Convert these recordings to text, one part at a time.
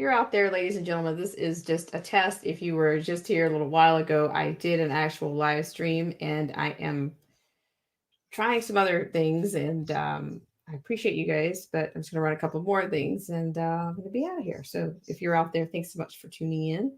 you're out there, ladies and gentlemen, this is just a test. If you were just here a little while ago, I did an actual live stream and I am trying some other things. And I appreciate you guys, but I'm just going to run a couple more things and I'm going to be out of here. So if you're out there, thanks so much for tuning in.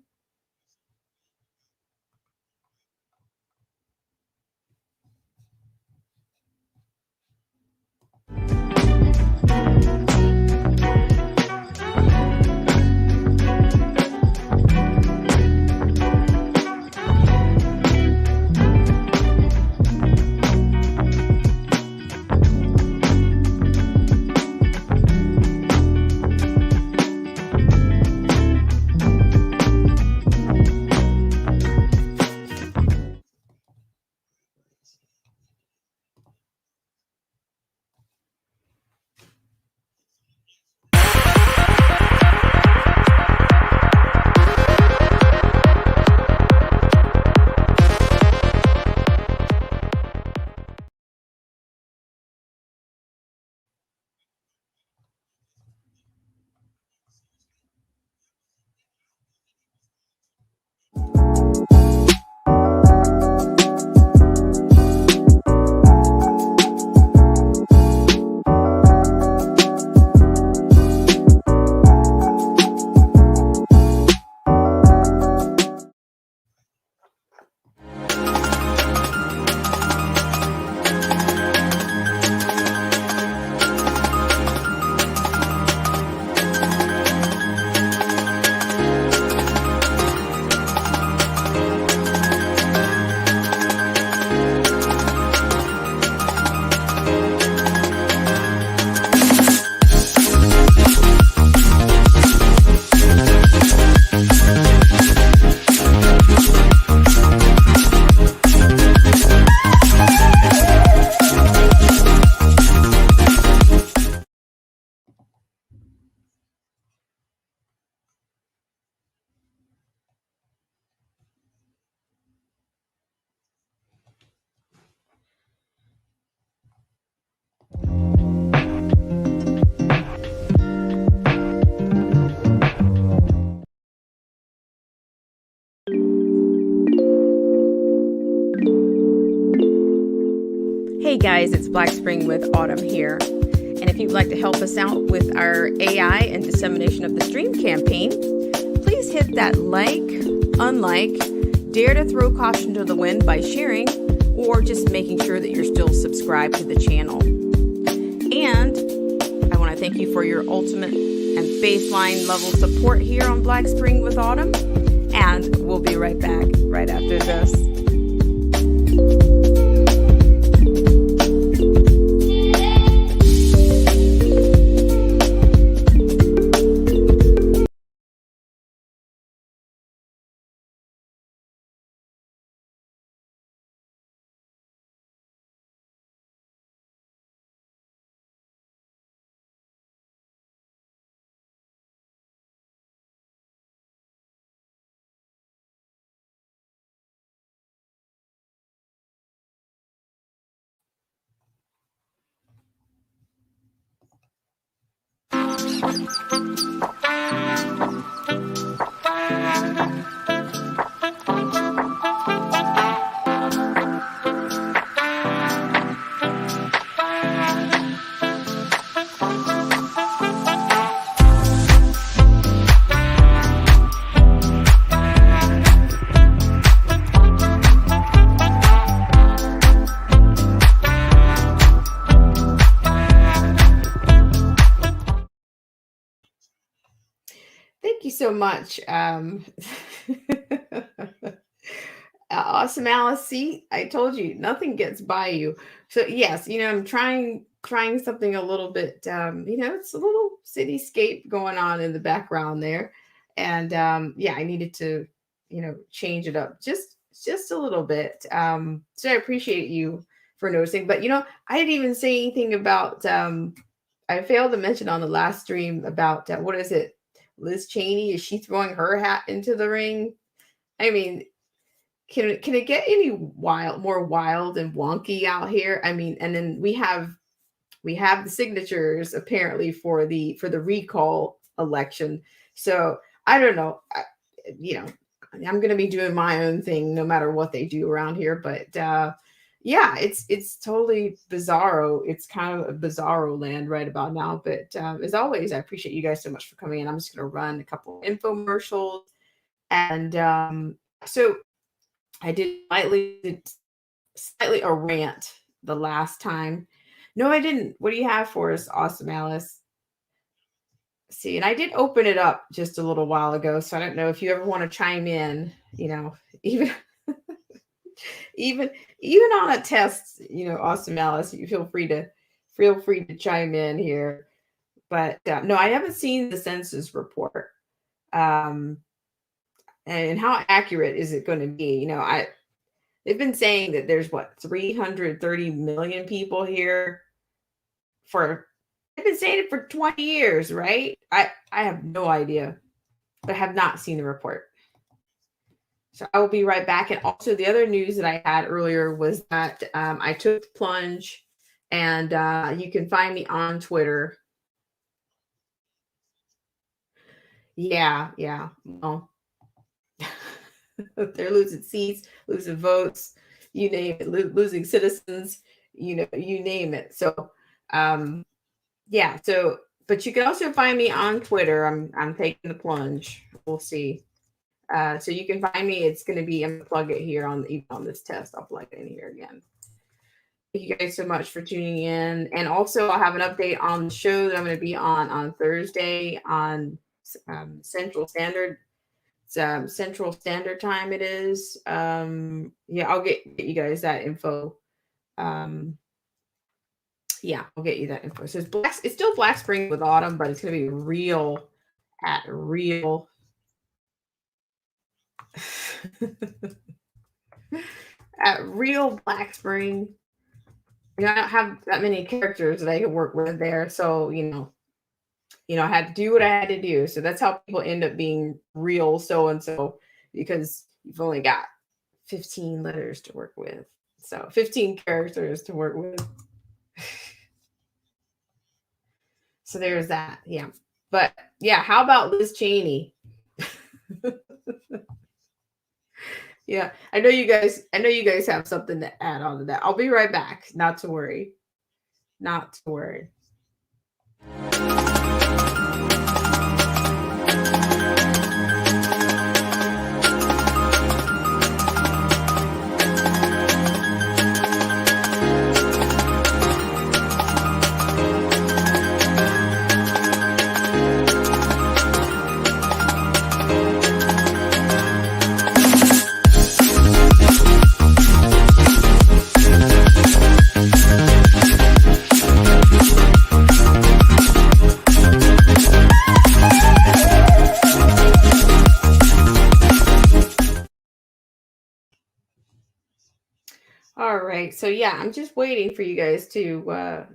Hey guys, it's Black Spring with Autumn here. And if you'd like to help us out with our AI and dissemination of the stream campaign, please hit that like, unlike, dare to throw caution to the wind by sharing, or just making sure that you're still subscribed to the channel. And I want to thank you for your ultimate and baseline level support here on Black Spring with Autumn. And we'll be right back right after this. Thank you so much. Awesome Alice. See, I told you nothing gets by you. So yes, I'm trying something a little bit. It's a little cityscape going on in the background there, and yeah, I needed to change it up just a little bit. So I appreciate you for noticing. But I didn't even say anything about. I failed to mention on the last stream about what is it? Liz Cheney, is she throwing her hat into the ring? I mean, can it get any more wild and wonky out here? I mean, and then we have the signatures apparently for the recall election. So I don't know. You know, I'm going to be doing my own thing no matter what they do around here. But yeah, it's totally bizarro. It's kind of a bizarro land right about now. But as always, I appreciate you guys so much for coming in. I'm just going to run a couple infomercials. And so I did slightly a rant the last time. No, I didn't. What do you have for us, Awesome Alice? See, and I did open it up just a little while ago, so I don't know if you ever want to chime in, even even even on a test, Awesome Alice, you feel free to chime in here. But no, I haven't seen the census report. Um, and how accurate is it going to be? They've been saying that there's what 330 million people here for they've been saying it for 20 years, right? I have no idea, but have not seen the report. So I will be right back. And also the other news that I had earlier was that I took the plunge, and you can find me on Twitter. Yeah, yeah. Well, they're losing seats, losing votes, you name it, losing citizens, you name it. So um yeah, so but you can also find me on Twitter. I'm taking the plunge. We'll see. So you can find me. It's going to be. I'm going to plug it here even on this test. I'll plug it in here again. Thank you guys so much for tuning in. And also, I'll have an update on the show that I'm going to be on Thursday on Central Standard. It's Central Standard Time. It is. Yeah, I'll get you guys that info. Um, yeah, I'll get you that info. So it's still Black Spring with Autumn, but it's going to be real at real at real Black Spring. I don't have that many characters that I can work with there, so I had to do what I had to do. So that's how people end up being real so and so because you've only got 15 letters to work with. So 15 characters to work with. So there's that. Yeah. But yeah, how about Liz Cheney? Yeah, I know you guys have something to add on to that. I'll be right back. Not to worry. Not to worry. All right. So yeah, I'm just waiting for you guys to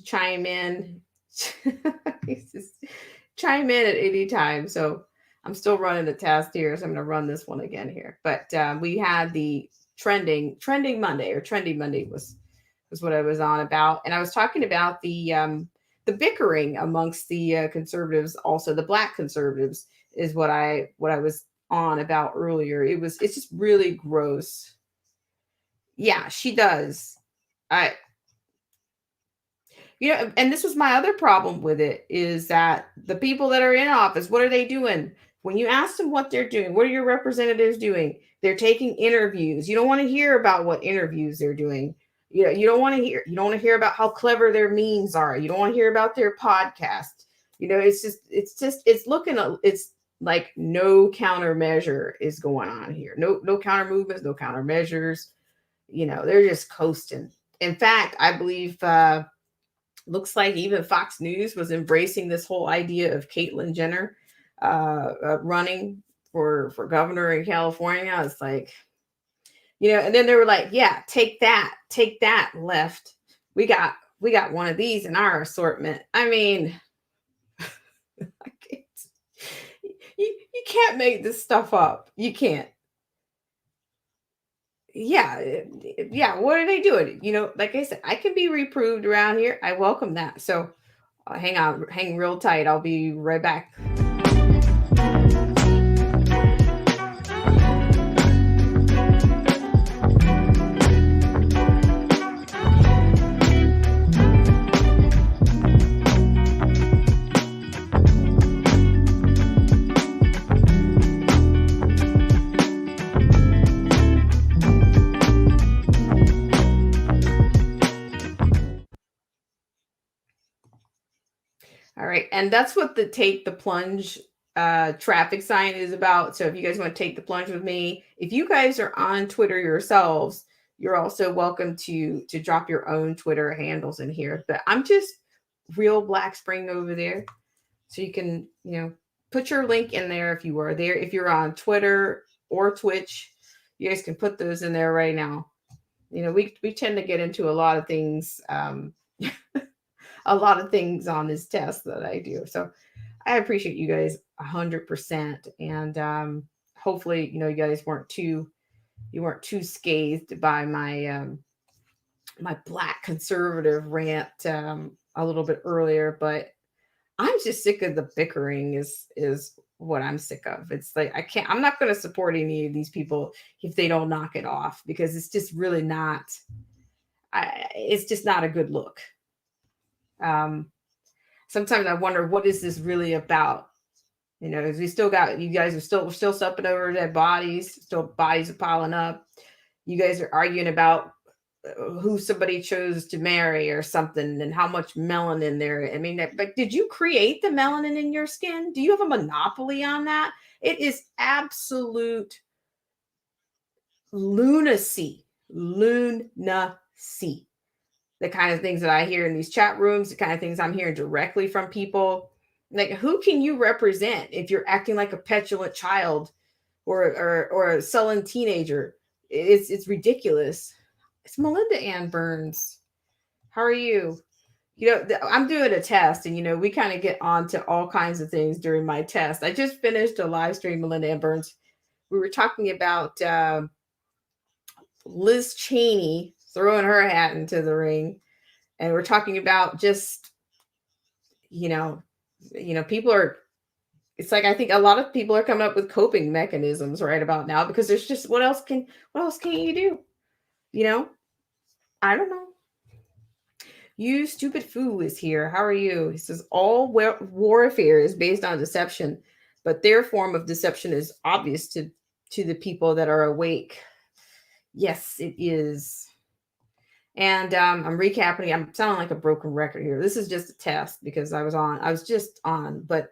chime in. Just chime in at any time. So I'm still running the test here, so I'm gonna run this one again here. But we had the trending Monday, or trendy Monday was what I was on about. And I was talking about the bickering amongst the conservatives, also the black conservatives is what I was on about earlier. It's just really gross. Yeah, she does. I and this was my other problem with it is that the people that are in office, what are they doing? When you ask them what they're doing, what are your representatives doing? They're taking interviews. You don't want to hear about what interviews they're doing. You don't want to hear about how clever their memes are. You don't want to hear about their podcast. It's like no countermeasure is going on here. No counter movements, no countermeasures. They're just coasting. In fact, I believe looks like even Fox News was embracing this whole idea of Caitlyn Jenner running for governor in California. It's like, and then they were like, yeah, take that left. We got one of these in our assortment. I mean, I can't, you can't make this stuff up. You can't. Yeah, what are they doing? Like I said, I can be reproved around here. I welcome that. So hang real tight. I'll be right back. All right. And that's what the take the plunge traffic sign is about. So if you guys want to take the plunge with me, if you guys are on Twitter yourselves, you're also welcome to drop your own Twitter handles in here. But I'm just real Black Spring over there. So you can, put your link in there if you were there. If you're on Twitter or Twitch, you guys can put those in there right now. We tend to get into a lot of things, a lot of things on this test that I do. So I appreciate you guys 100%. And hopefully, you guys weren't too scathed by my my Black conservative rant a little bit earlier, but I'm just sick of the bickering is what I'm sick of. It's like I'm not going to support any of these people if they don't knock it off, because it's just really not it's just not a good look. Sometimes I wonder, what is this really about? We still got, you guys are we're still stepping over dead bodies, still bodies are piling up. You guys are arguing about who somebody chose to marry or something and how much melanin there. I mean, but did you create the melanin in your skin? Do you have a monopoly on that? It is absolute lunacy. The kind of things that I hear in these chat rooms, the kind of things I'm hearing directly from people. Like, who can you represent if you're acting like a petulant child or a sullen teenager? It's ridiculous. It's Melinda Ann Burns. How are you? I'm doing a test, and we kind of get onto all kinds of things during my test. I just finished a live stream, Melinda Ann Burns. We were talking about Liz Cheney throwing her hat into the ring, and we're talking about just people are, it's like, I think a lot of people are coming up with coping mechanisms right about now, because there's just, what else can you do? I don't know. You Stupid Foo is here. How are you? He says, all warfare is based on deception, but their form of deception is obvious to the people that are awake. Yes, it is. And I'm recapping. I'm sounding like a broken record here. This is just a test because I was just on, but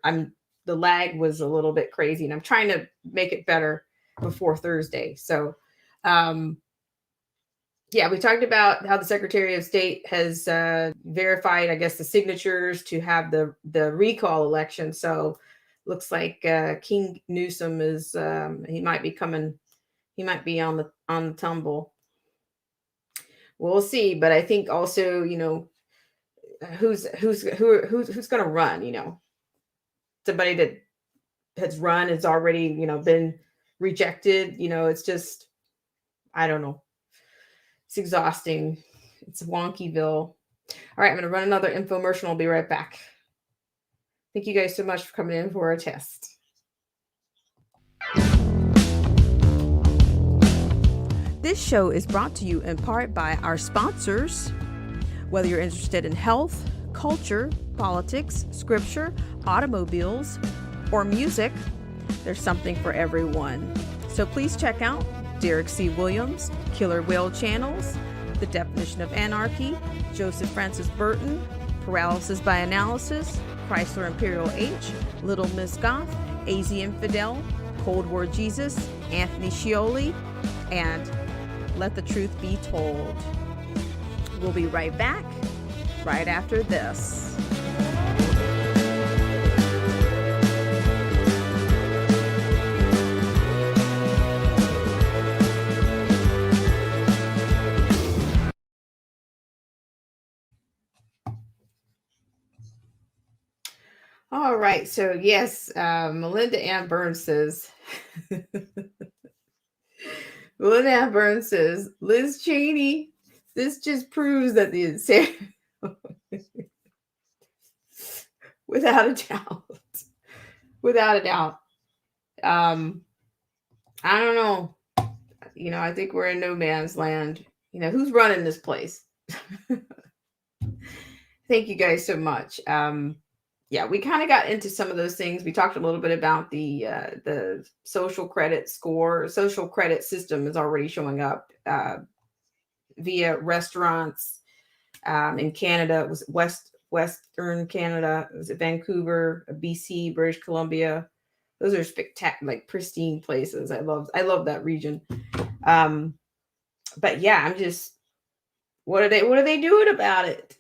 the lag was a little bit crazy, and I'm trying to make it better before Thursday. So, yeah, we talked about how the Secretary of State has verified, I guess, the signatures to have the recall election. So looks like King Newsom is he might be coming. He might be on the tumble. We'll see, but I think also, who's going to run? Somebody that has run has already been rejected. It's just, I don't know. It's exhausting. It's Wonkyville. All right, I'm going to run another infomercial. I'll be right back. Thank you guys so much for coming in for our test. This show is brought to you in part by our sponsors. Whether you're interested in health, culture, politics, scripture, automobiles, or music, there's something for everyone. So please check out Derek C. Williams, Killer Whale Channels, The Definition of Anarchy, Joseph Francis Burton, Paralysis by Analysis, Chrysler Imperial H, Little Miss Goth, AZ Infidel, Cold War Jesus, Anthony Scioli, and Let the Truth Be Told. We'll be right back right after this. All right. So, yes, Melinda Ann Burns says, Melinda Ann Burns says, Liz Cheney, this just proves that the insanity, without a doubt. Um, I don't know. I think we're in no man's land. Who's running this place? Thank you guys so much. Yeah, we kind of got into some of those things. We talked a little bit about the social credit score. Social credit system is already showing up via restaurants in Canada. It was Western Canada. It was Vancouver, BC, British Columbia. Those are spectacular, like pristine places. I love that region. But yeah, I'm just what are they doing about it?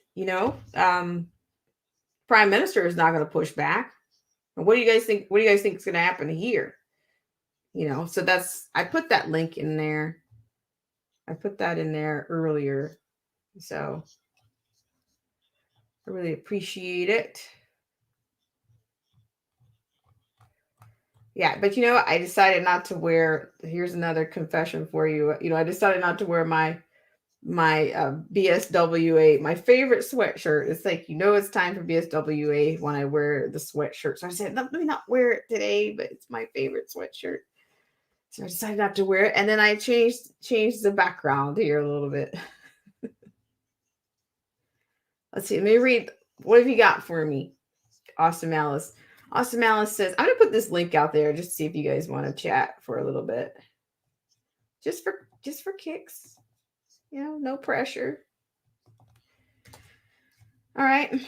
Prime Minister is not going to push back. And what do you guys think? What do you guys think is going to happen here? So I put that link in there. I put that in there earlier. So I really appreciate it. Yeah, but I decided not to wear. Here's another confession for you. I decided not to wear my BSWA, my favorite sweatshirt. It's like it's time for BSWA when I wear the sweatshirt. So I said, let me not wear it today, but it's my favorite sweatshirt. So I decided not to wear it, and then I changed the background here a little bit. Let's see. Let me read. What have you got for me, Austin Malice? Austin Malice says, I'm gonna put this link out there just to see if you guys want to chat for a little bit. Just for kicks. No pressure. All right.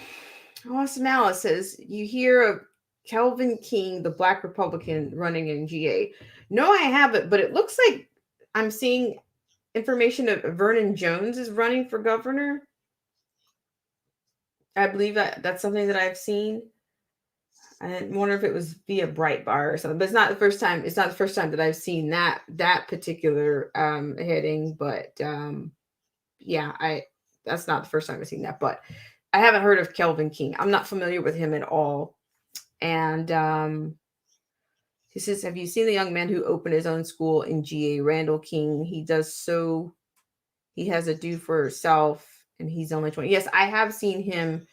Austin Malice says, you hear of Kelvin King, the Black Republican, running in GA. No, I haven't, but it looks like I'm seeing information of Vernon Jones is running for governor. I believe that's something that I've seen. I wonder if it was via Breitbart or something, but it's not the first time. It's not the first time that I've seen that particular heading. But yeah, that's not the first time I've seen that. But I haven't heard of Kelvin King. I'm not familiar with him at all. And he says, have you seen the young man who opened his own school in GA, Randall King? He has a do for himself, and he's only 20. Yes, I have seen him.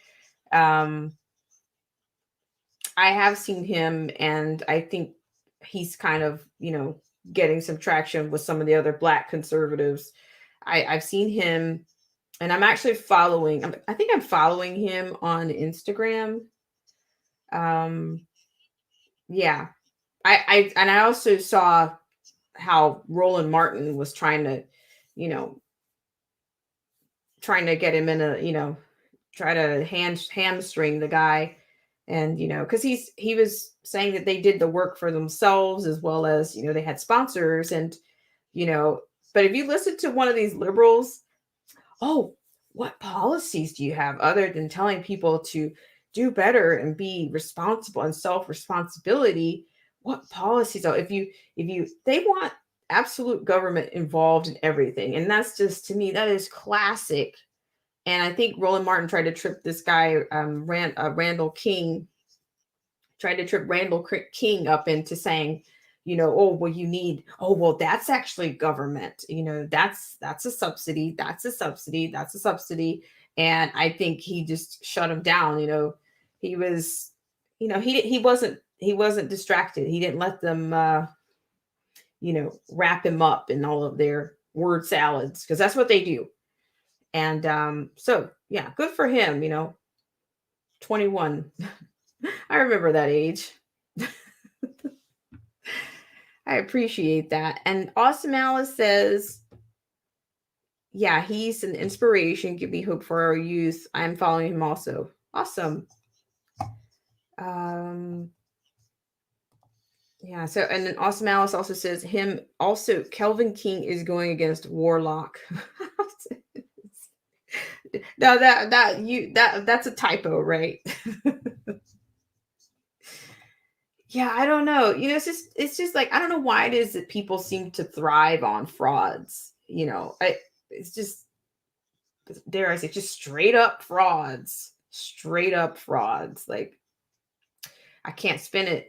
And I think he's kind of, getting some traction with some of the other Black conservatives. I've seen him, and I'm actually I think I'm following him on Instagram. Yeah. I also saw how Roland Martin was trying to get him in try to hamstring the guy. And, because he was saying that they did the work for themselves as well as, they had sponsors and, but if you listen to one of these liberals, what policies do you have other than telling people to do better and be responsible and self-responsibility? What policies are, they want absolute government involved in everything. And that's just, to me, that is classic. And I think Roland Martin tried to trip this guy, Randall King, up into saying, that's actually government. That's a subsidy. That's a subsidy. That's a subsidy. And I think he just shut him down. He was, he wasn't distracted. He didn't let them, wrap him up in all of their word salads, because that's what they do. And so, yeah, good for him, 21. I remember that age. I appreciate that. And Austin Alice says, yeah, he's an inspiration. Give me hope for our youth. I'm following him also. Awesome. Yeah, so, and then Austin Alice also says Kelvin King is going against Warlock. Now that's a typo, right? Yeah, I don't know. It's just like, I don't know why it is that people seem to thrive on frauds. It's just, dare I say, just straight up frauds. Like, I can't spin it.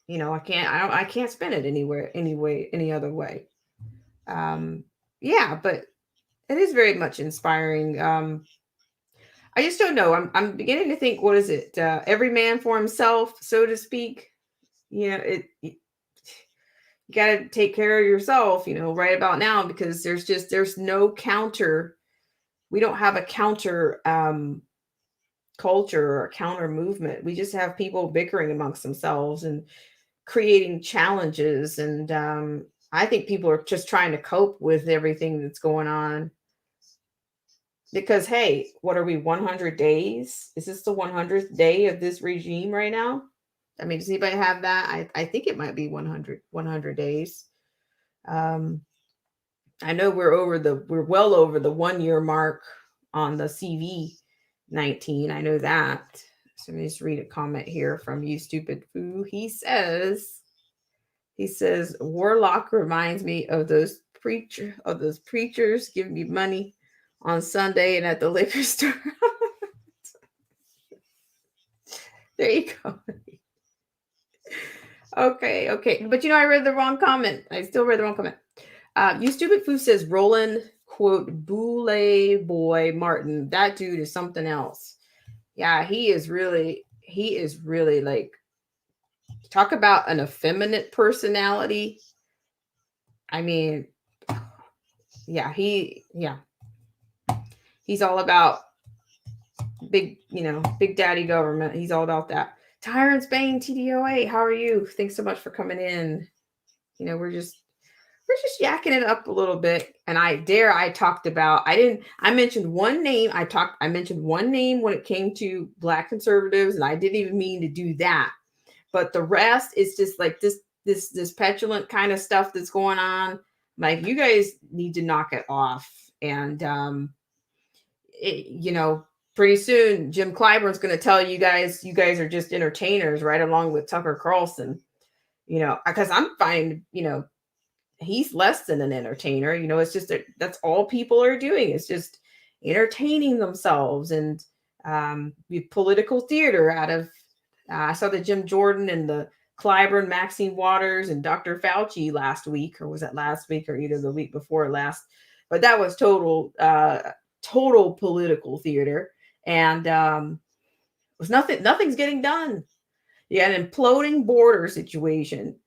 I can't spin it any other way. Yeah, but it is very much inspiring. I just don't know. I'm beginning to think, what is it? Every man for himself, so to speak. You got to take care of yourself, right about now, because there's no counter. We don't have a counter culture or a counter movement. We just have people bickering amongst themselves and creating challenges. And I think people are just trying to cope with everything that's going on. Because, hey, what are we, 100 days? Is this the 100th day of this regime right now? I mean, does anybody have that? I think it might be 100 days. I know we're well over the 1 year mark on the CV-19. I know that. So let me just read a comment here from You Stupid Foo. He says, Warlock reminds me of those preachers giving me money on Sunday and at the liquor store. There you go. Okay. But I read the wrong comment. I still read the wrong comment. You Stupid Foo says Roland, quote, Boule Boy Martin. That dude is something else. Yeah, he is really like, talk about an effeminate personality. I mean, yeah, he's all about big daddy government. He's all about that. Tyrants Bang TDOA, how are you? Thanks so much for coming in. We're just yakking it up a little bit. And I mentioned one name. I mentioned one name when it came to Black conservatives, and I didn't even mean to do that. But the rest is just like this petulant kind of stuff that's going on. Like, you guys need to knock it off. And pretty soon Jim Clyburn's going to tell you guys are just entertainers, right along with Tucker Carlson. Because I'm finding, he's less than an entertainer. It's just that's all people are doing. It's just entertaining themselves and political theater out of. I saw the Jim Jordan and the Clyburn, Maxine Waters, and Dr. Fauci last week, or was that last week, or either the week before last? But that was total political theater, and was nothing's getting done. You got an imploding border situation.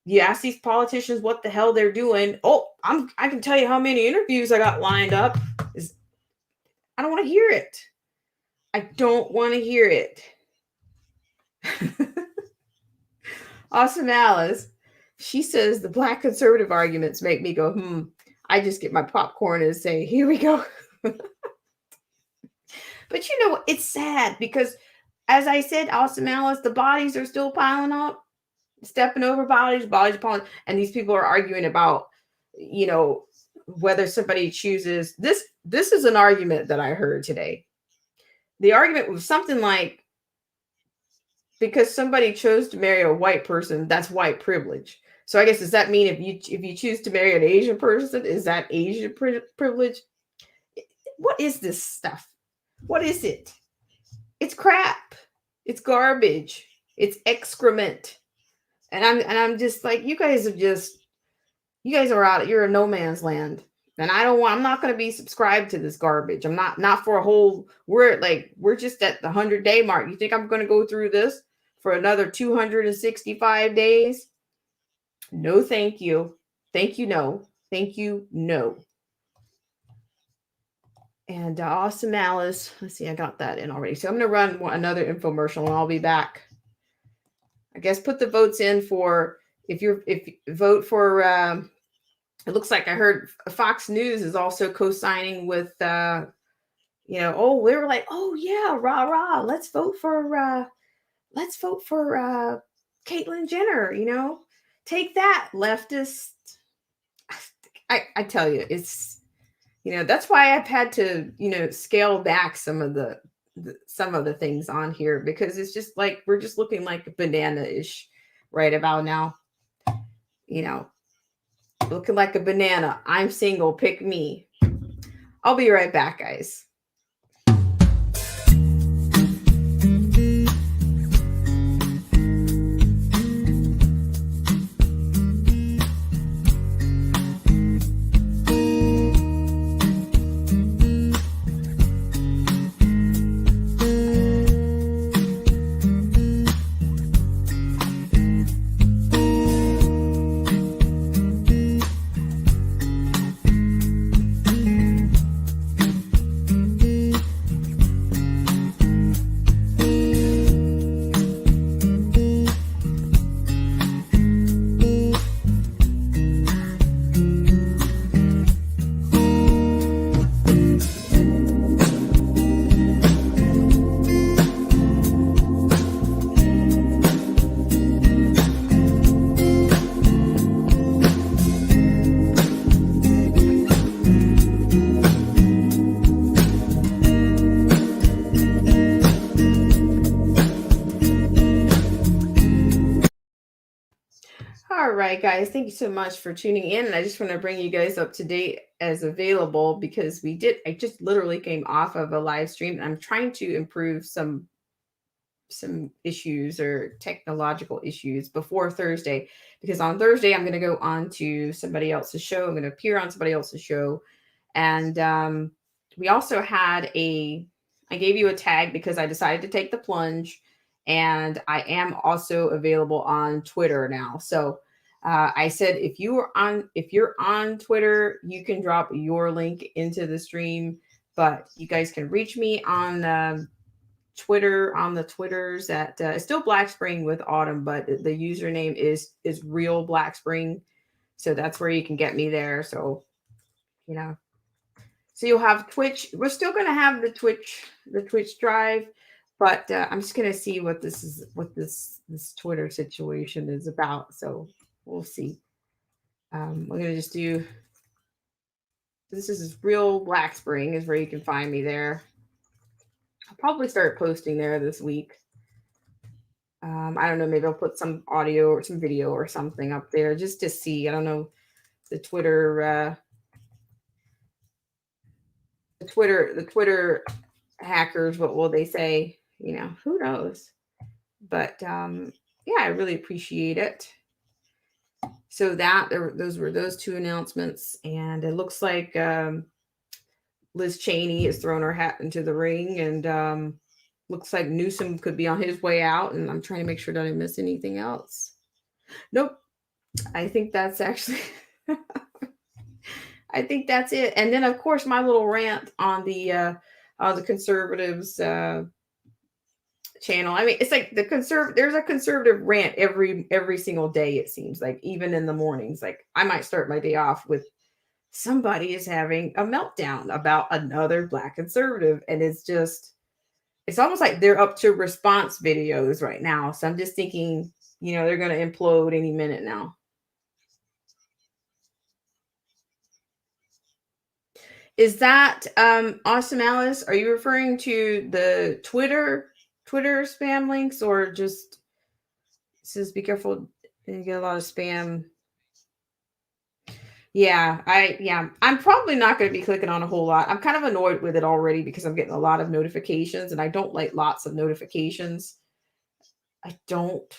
You ask these politicians what the hell they're doing. Oh, I can tell you how many interviews I got lined up. I don't want to hear it. I don't want to hear it. Awesome Alice. She says the Black conservative arguments make me go, I just get my popcorn and say, here we go. But it's sad because, as I said, Awesome Alice, the bodies are still piling up. Stepping over bodies upon, and these people are arguing about, whether somebody chooses this. This is an argument that I heard today. The argument was something like, because somebody chose to marry a white person, that's white privilege. So I guess, does that mean if you choose to marry an Asian person, is that Asian privilege? What is this stuff? What is it? It's crap. It's garbage. It's excrement. And I'm just like, you guys are out. You're a no man's land. And I'm not going to be subscribed to this garbage. I'm not for a whole, we're just at the 100-day mark. You think I'm going to go through this for another 265 days? No, thank you. Thank you. No, thank you. No. And Awesome Alice. Let's see. I got that in already. So I'm going to run another infomercial and I'll be back. I guess put the votes in for, if you vote for, it looks like I heard Fox News is also co-signing with, we were like, oh yeah, rah. Let's vote for Caitlyn Jenner, take that, leftist. I tell you, it's, that's why I've had to, scale back some of the things on here, because it's just like, we're just looking like banana-ish right about now, looking like a banana. I'm single, pick me. I'll be right back, guys. right, guys. Thank you so much for tuning in. And I just want to bring you guys up to date as available because I just literally came off of a live stream. And I'm trying to improve some issues or technological issues before Thursday because on Thursday I'm going to go on to somebody else's show. I'm going to appear on somebody else's show, and we also had I gave you a tag because I decided to take the plunge, and I am also available on Twitter now. So I said if you're on Twitter, you can drop your link into the stream, but you guys can reach me on Twitter on the Twitters at it's still Black Spring with Autumn, but the username is real Black Spring. So that's where you can get me there. So you know, so you'll have Twitch. We're still going to have the Twitch drive, but I'm just going to see what this Twitter situation is about. So we'll see. We're going to just do. This is real Black Spring is where you can find me there. I'll probably start posting there this week. I don't know, maybe I'll put some audio or some video or something up there just to see. I don't know the Twitter the Twitter hackers, what will they say? You know, who knows? But yeah, I really appreciate it. So those were those two announcements, and it looks like Liz Cheney has thrown her hat into the ring, and looks like Newsom could be on his way out. And I'm trying to make sure that I didn't miss anything else. Nope. I think that's actually I think that's it. And then of course my little rant on the conservatives channel. I mean, it's like there's a conservative rant every single day, it seems like, even in the mornings. Like I might start my day off with somebody is having a meltdown about another Black conservative, and it's almost like they're up to response videos right now. So I'm just thinking, they're going to implode any minute now. Is that Awesome Alice? Are you referring to the Twitter spam links, or just it says be careful, you get a lot of spam? Yeah, I'm probably not going to be clicking on a whole lot. I'm kind of annoyed with it already because I'm getting a lot of notifications, and I don't like lots of notifications. I don't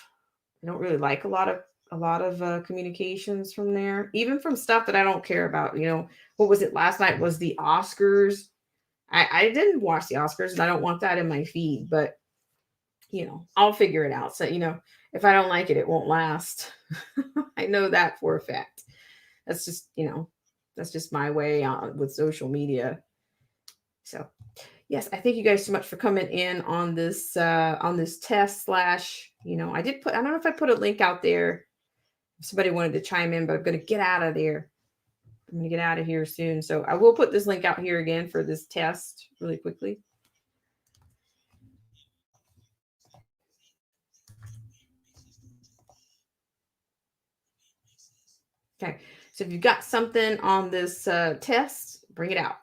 really like a lot of communications from there, even from stuff that I don't care about. What was it last night was the Oscars. I didn't watch the Oscars, and I don't want that in my feed, but I'll figure it out. So, if I don't like it, it won't last. I know that for a fact. That's just my way on with social media. So yes, I thank you guys so much for coming in on this test / I don't know if I put a link out there if somebody wanted to chime in, but I'm going to get out of there. I'm going to get out of here soon. So I will put this link out here again for this test really quickly. Okay. So if you've got something on this test, bring it out.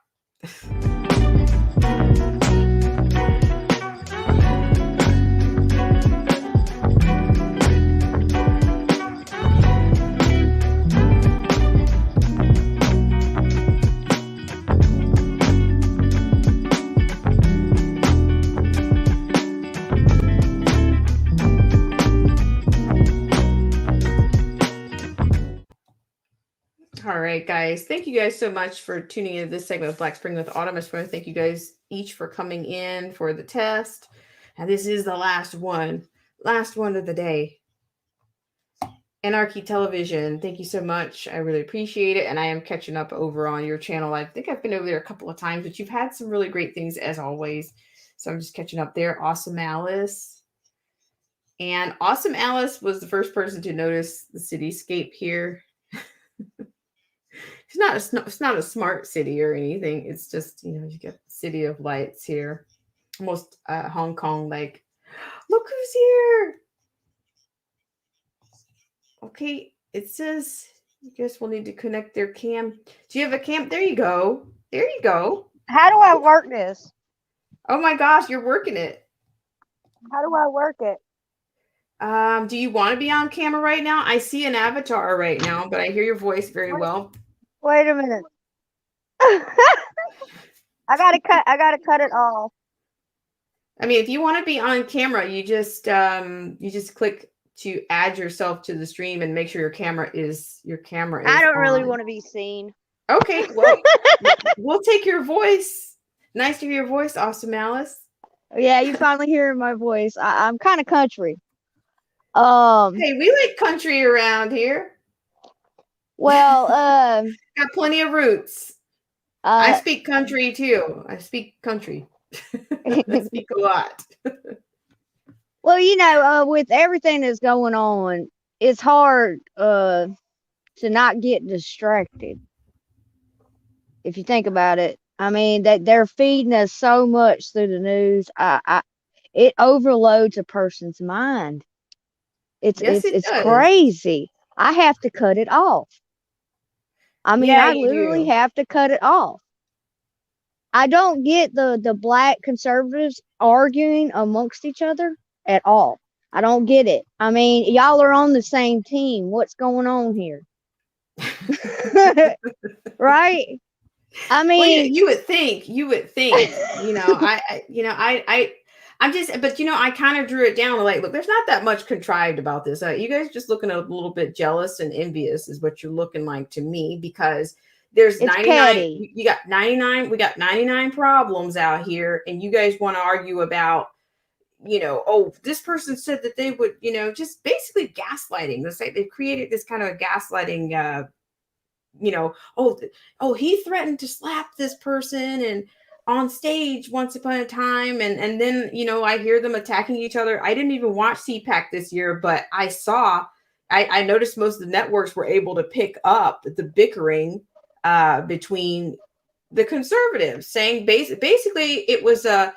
All right, guys. Thank you guys so much for tuning in to this segment of Black Spring with Autumn. I just want to thank you guys each for coming in for the test. And this is the last one of the day. Anarchy Television, thank you so much. I really appreciate it. And I am catching up over on your channel. I think I've been over there a couple of times, but you've had some really great things as always. So I'm just catching up there. Awesome Alice. And Awesome Alice was the first person to notice the cityscape here. It's not a smart city or anything. It's just, you get City of Lights here. Almost Hong Kong, like, look who's here. Okay, it says, I guess we'll need to connect their cam. Do you have a cam? There you go. There you go. How do I work this? Oh my gosh, you're working it. How do I work it? Do you want to be on camera right now? I see an avatar right now, but I hear your voice very Wait, well. wait a minute. I gotta cut it off. I mean, if you want to be on camera, you just click to add yourself to the stream and make sure your camera I is don't really on. want to be seen. Okay, well, we'll take your voice. Nice to hear your voice, Austin Malice. Yeah, you finally hearing my voice. I'm kind of country. Um, Hey, we like country around here. well, Got plenty of roots. I uh, speak country too. I speak country. I speak a lot. well, with everything that's going on, it's hard to not get distracted. If you think about it, I mean that they're feeding us so much through the news. It overloads a person's mind. It's Yes, it's it it's does. crazy. I have to cut it off. I mean, Yeah, I you literally do. have to cut it off. I don't get the black conservatives arguing amongst each other at all. I don't get it. I mean, y'all are on the same team. What's going on here? Right? I Well, mean, you would think, I'm just, but I kind of drew it down. Like, look, there's not that much contrived about this. You guys just looking a little bit jealous and envious, is what you're looking like to me, because there's it's 99. petty. You got 99. We got 99 problems out here, and you guys want to argue about, oh, this person said that they would, just basically gaslighting. This like they've created this kind of a gaslighting oh, he threatened to slap this person and on stage once upon a time, and then I hear them attacking each other. I didn't even watch CPAC this year, but I noticed most of the networks were able to pick up the bickering between the conservatives, saying basically it was a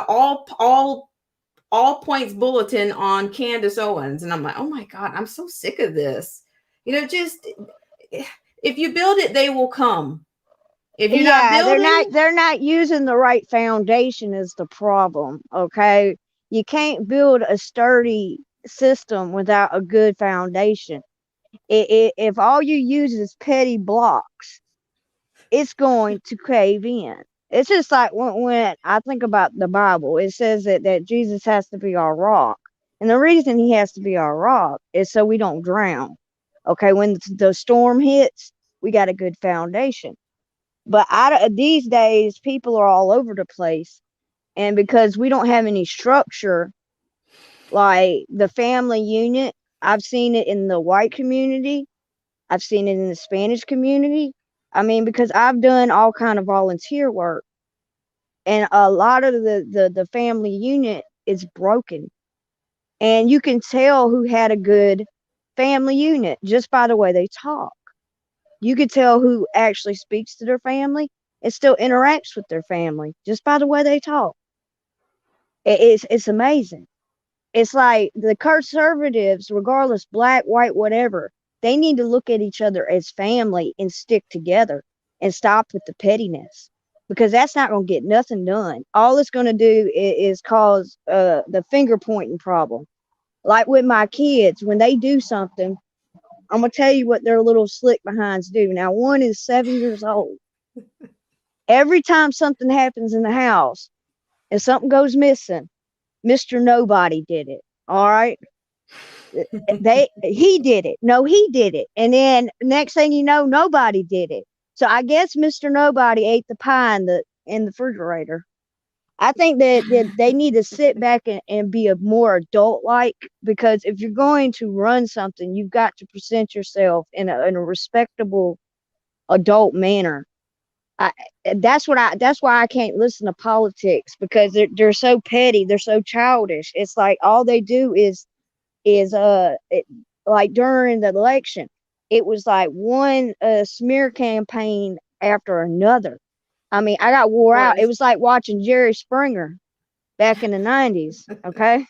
all points bulletin on Candace Owens, and I'm like, oh my god, I'm so sick of this. Just if you build it, they will come. If you're not Yeah, building, they're not using the right foundation is the problem. Okay, you can't build a sturdy system without a good foundation. If all you use is petty blocks, it's going to cave in. It's just like when I think about the Bible, it says that Jesus has to be our rock. And the reason he has to be our rock is so we don't drown. Okay, when the storm hits, we got a good foundation. But these days, people are all over the place. And because we don't have any structure, like the family unit, I've seen it in the white community, I've seen it in the Spanish community. I mean, because I've done all kind of volunteer work, and a lot of the family unit is broken, and you can tell who had a good family unit just by the way they talk. You could tell who actually speaks to their family and still interacts with their family just by the way they talk. It's amazing. It's like the conservatives, regardless, black, white, whatever, they need to look at each other as family and stick together and stop with the pettiness, because that's not going to get nothing done. All it's going to do is cause the finger pointing problem. Like with my kids, when they do something, I'm going to tell you what their little slick behinds do. Now, one is 7 years old. Every time something happens in the house and something goes missing, Mr. Nobody did it. All right. He did it. No, he did it. And then next thing you know, nobody did it. So I guess Mr. Nobody ate the pie in the refrigerator. I think that they need to sit back and be a more adult like, because if you're going to run something, you've got to present yourself in a respectable adult manner. I, that's why I can't listen to politics, because they're so petty, they're so childish. It's like all they do is like during the election, it was like one smear campaign after another. I mean, I got wore out. It was was like watching Jerry Springer back in the 90s. Okay.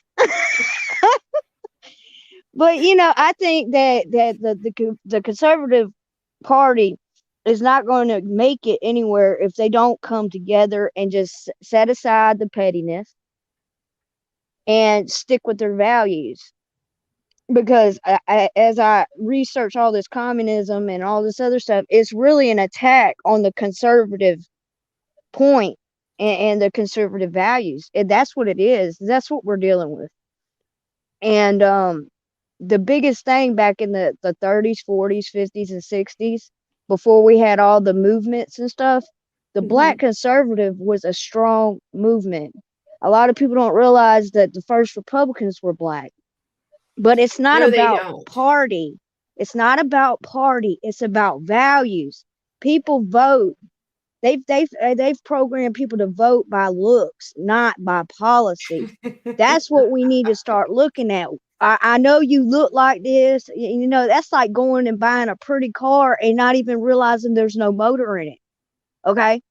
But I think that the conservative party is not going to make it anywhere if they don't come together and just set aside the pettiness and stick with their values. because as I research all this communism and all this other stuff, it's really an attack on the conservative point and the conservative values. And that's what it is. That's what we're dealing with. And the biggest thing back in the 30s, 40s, 50s, and 60s, before we had all the movements and stuff, the black Hmm. conservative was a strong movement. A lot of people don't realize that the first Republicans were black. But it's not No, they about don't. party. It's not about party. It's about values. People vote. They've programmed people to vote by looks, not by policy. That's what we need to start looking at. I know you look like this. You know, that's like going and buying a pretty car and not even realizing there's no motor in it. Okay?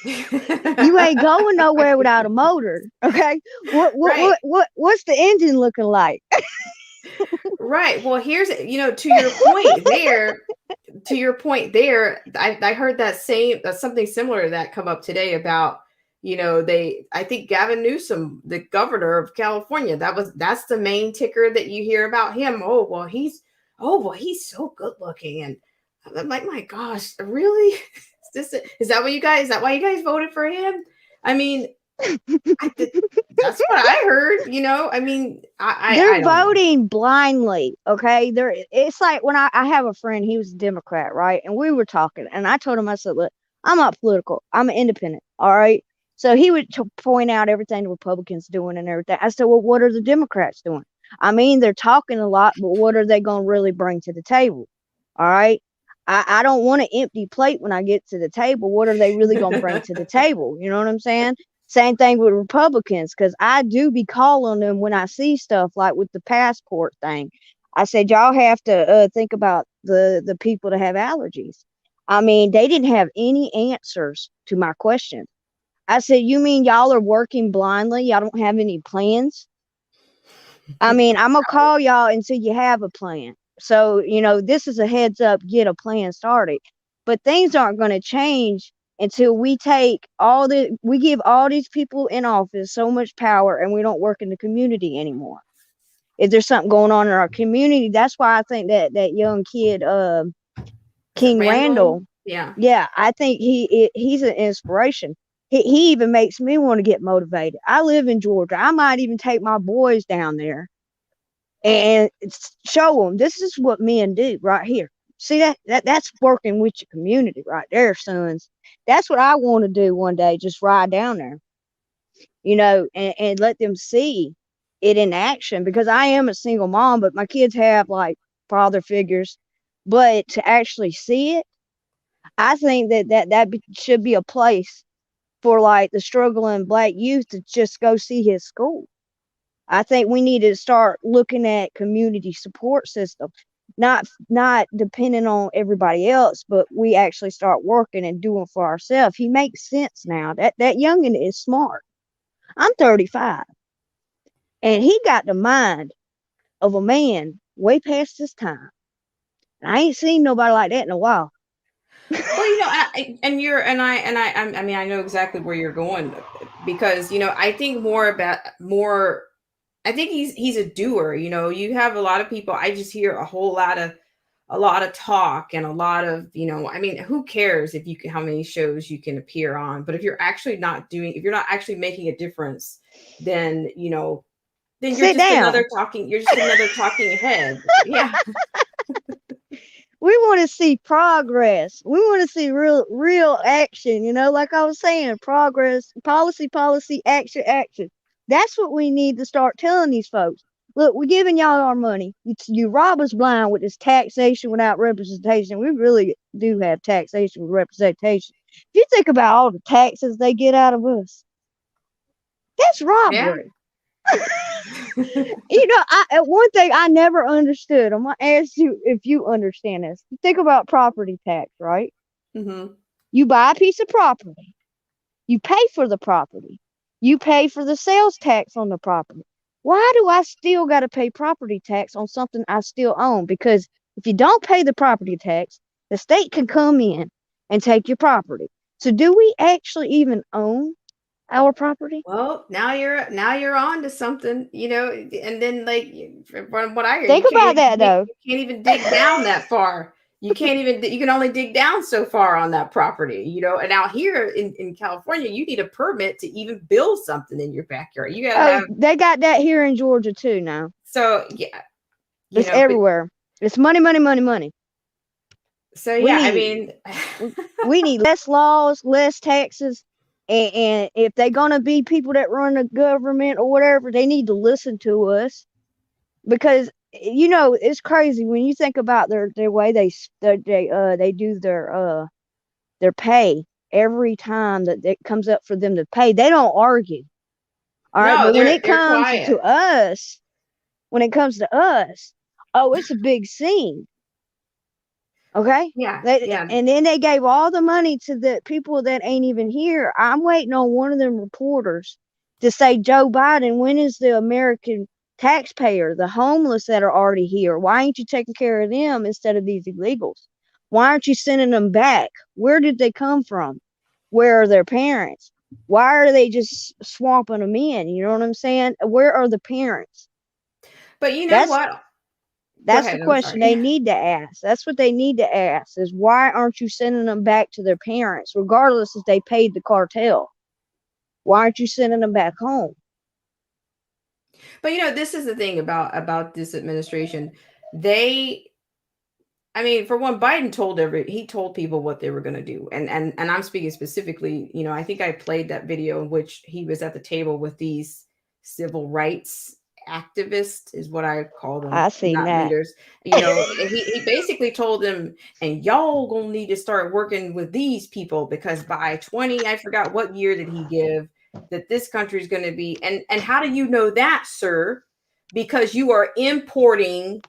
You ain't going nowhere without a motor. Okay? Right. What's the engine looking like? Right. Well, here's, to your point there, I heard that same, something similar to that come up today about, I think Gavin Newsom, the governor of California, that's the main ticker that you hear about him. Oh, well, he's so good looking. And I'm like, my gosh, really? Is that is that why you guys voted for him? I mean, I did, that's what I heard, I mean, I They're don't know. voting blindly. Okay. It's like when I have a friend, he was a Democrat, right? And we were talking, and I told him, I said, look, I'm not political. I'm an independent. All right. So he would point out everything the Republicans doing and everything. I said, well, what are the Democrats doing? I mean, they're talking a lot, but what are they going to really bring to the table? All right. I don't want an empty plate when I get to the table. What are they really going to bring to the table? You know what I'm saying? Same thing with Republicans, because I do be calling them when I see stuff like with the passport thing. I said, y'all have to think about the people that have allergies. I mean, they didn't have any answers to my question. I said, you mean y'all are working blindly? Y'all don't have any plans? I mean, I'm going to call y'all until you have a plan. So, this is a heads up, get a plan started. But things aren't going to change until we give all these people in office so much power and we don't work in the community anymore. If there's something going on in our community, that's why I think that young kid, Is it King Randall? Randall, Yeah. yeah, I think he's an inspiration. He even makes me want to get motivated. I live in Georgia. I might even take my boys down there and show them this is what men do right here. See that's working with your community right there, sons. That's what I want to do one day. Just ride down there, and let them see it in action. Because I am a single mom, but my kids have like father figures. But to actually see it, I think that should be a place for like the struggling black youth to just go see his school. I think we need to start looking at community support system, not depending on everybody else, but we actually start working and doing for ourselves. He makes sense now. That youngin is smart. I'm 35, and he got the mind of a man way past his time. I ain't seen nobody like that in a while. Well, and you're I mean, I know exactly where you're going, because I think more. I think he's a doer. You have a lot of people. I just hear a lot of talk and a lot of, I mean, who cares if you can, how many shows you can appear on, but if you're not actually making a difference, then you're Sit just down. another talking head. Yeah. We want to see progress. We want to see real action, like I was saying, progress, policy, action, action. That's what we need to start telling these folks. Look, we're giving y'all our money. You rob us blind with this taxation without representation. We really do have taxation with representation. If you think about all the taxes they get out of us, that's Yeah. robbery. One thing I never understood. I'm gonna ask you if you understand this. You think about property tax, right? Hmm. You buy a piece of property, you pay for the property, you pay for the sales tax on the property. Why do I still got to pay property tax on something I still own? Because if you don't pay the property tax, the state can come in and take your property. So do we actually even own our property? Well, now you're on to something, and then like from what I hear, Think about that though. you can't even dig down that far. You can only dig down so far on that property, and out here in California, you need a permit to even build something in your backyard. You gotta Oh, have they got that here in Georgia too now. so yeah, It's but everywhere. It's money, money, money, money. so We yeah, I need mean, we need less laws, less taxes, and if they're gonna be people that run the government or whatever, they need to listen to us because it's crazy when you think about their way they do their pay every time that it comes up for them to pay. They don't argue. All right, no, but they're quiet. when it comes to us, oh, it's a big scene. Okay. Yeah, yeah. And then they gave all the money to the people that ain't even here. I'm waiting on one of them reporters to say, Joe Biden, when is the American taxpayer, the homeless that are already here? Why ain't you taking care of them instead of these illegals? Why aren't you sending them back? Where did they come from? Where are their parents? Why are they just swamping them in? You know what I'm saying? Where are the parents? But you know That's what? Go that's the ahead. I'm question they sorry. need to ask. That's what they need to ask is why aren't you sending them back to their parents, regardless if they paid the cartel? Why aren't you sending them back home? But this is the thing about this administration. They I mean, for one, Biden he told people what they were going to do. And I'm speaking specifically, I think I played that video in which he was at the table with these civil rights activists is what I call them, I seen not that. leaders. And he basically told them, and y'all gonna need to start working with these people because by 20, I forgot what year did he give that this country is going to be. And how do you know that, sir? Because you are importing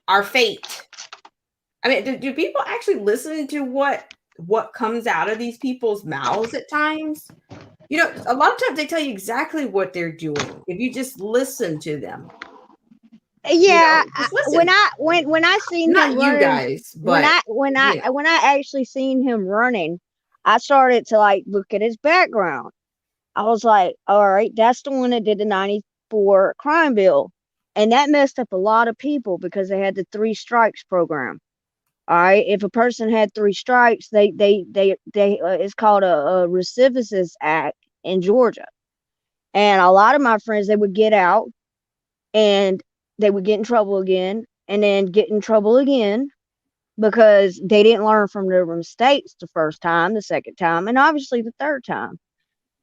our fate. I mean, do people actually listen to what comes out of these people's mouths at times? A lot of times they tell you exactly what they're doing if you just listen to them. Yeah, Just listen. when I seen him Not you running, guys, but when I actually seen him running, I started to like look at his background. I was like, all right, that's the one that did the 94 crime bill. And that messed up a lot of people because they had the three strikes program. All right. If a person had three strikes, it's called a recidivist act in Georgia. And a lot of my friends, they would get out and they would get in trouble again and then get in trouble again because they didn't learn from their mistakes the first time, the second time, and obviously the third time.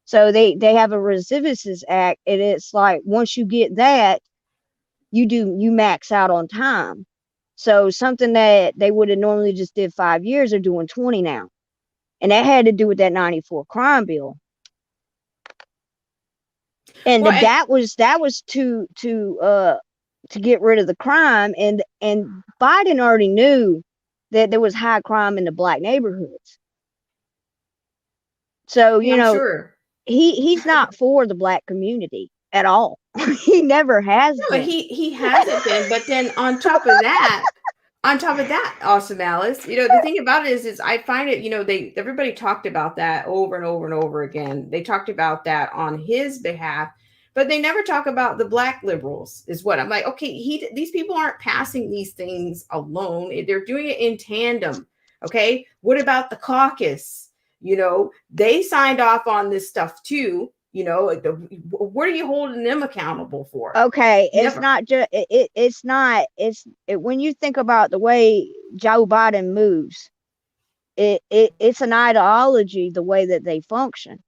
So they have a recidivist act, and it's like once you get that, you max out on time. So something that they would have normally just did 5 years, they're doing 20 now, and that had to do with that 94 crime bill. And well, that was to get rid of the crime, and Biden already knew that there was high crime in the black neighborhoods. So I'm sure. he's not for the black community at all. He never has No, been. he hasn't been. But then on top of that, Awesome Alice, the thing about it is I find it, everybody talked about that over and over and over again. They talked about that on his behalf, but they never talk about the black liberals. Is what I'm like. Okay, these people aren't passing these things alone; they're doing it in tandem. Okay, what about the caucus? They signed off on this stuff too. What are you holding them accountable for? Okay, it's Never. not just it's not when you think about the way Joe Biden moves, it's an ideology the way that they function.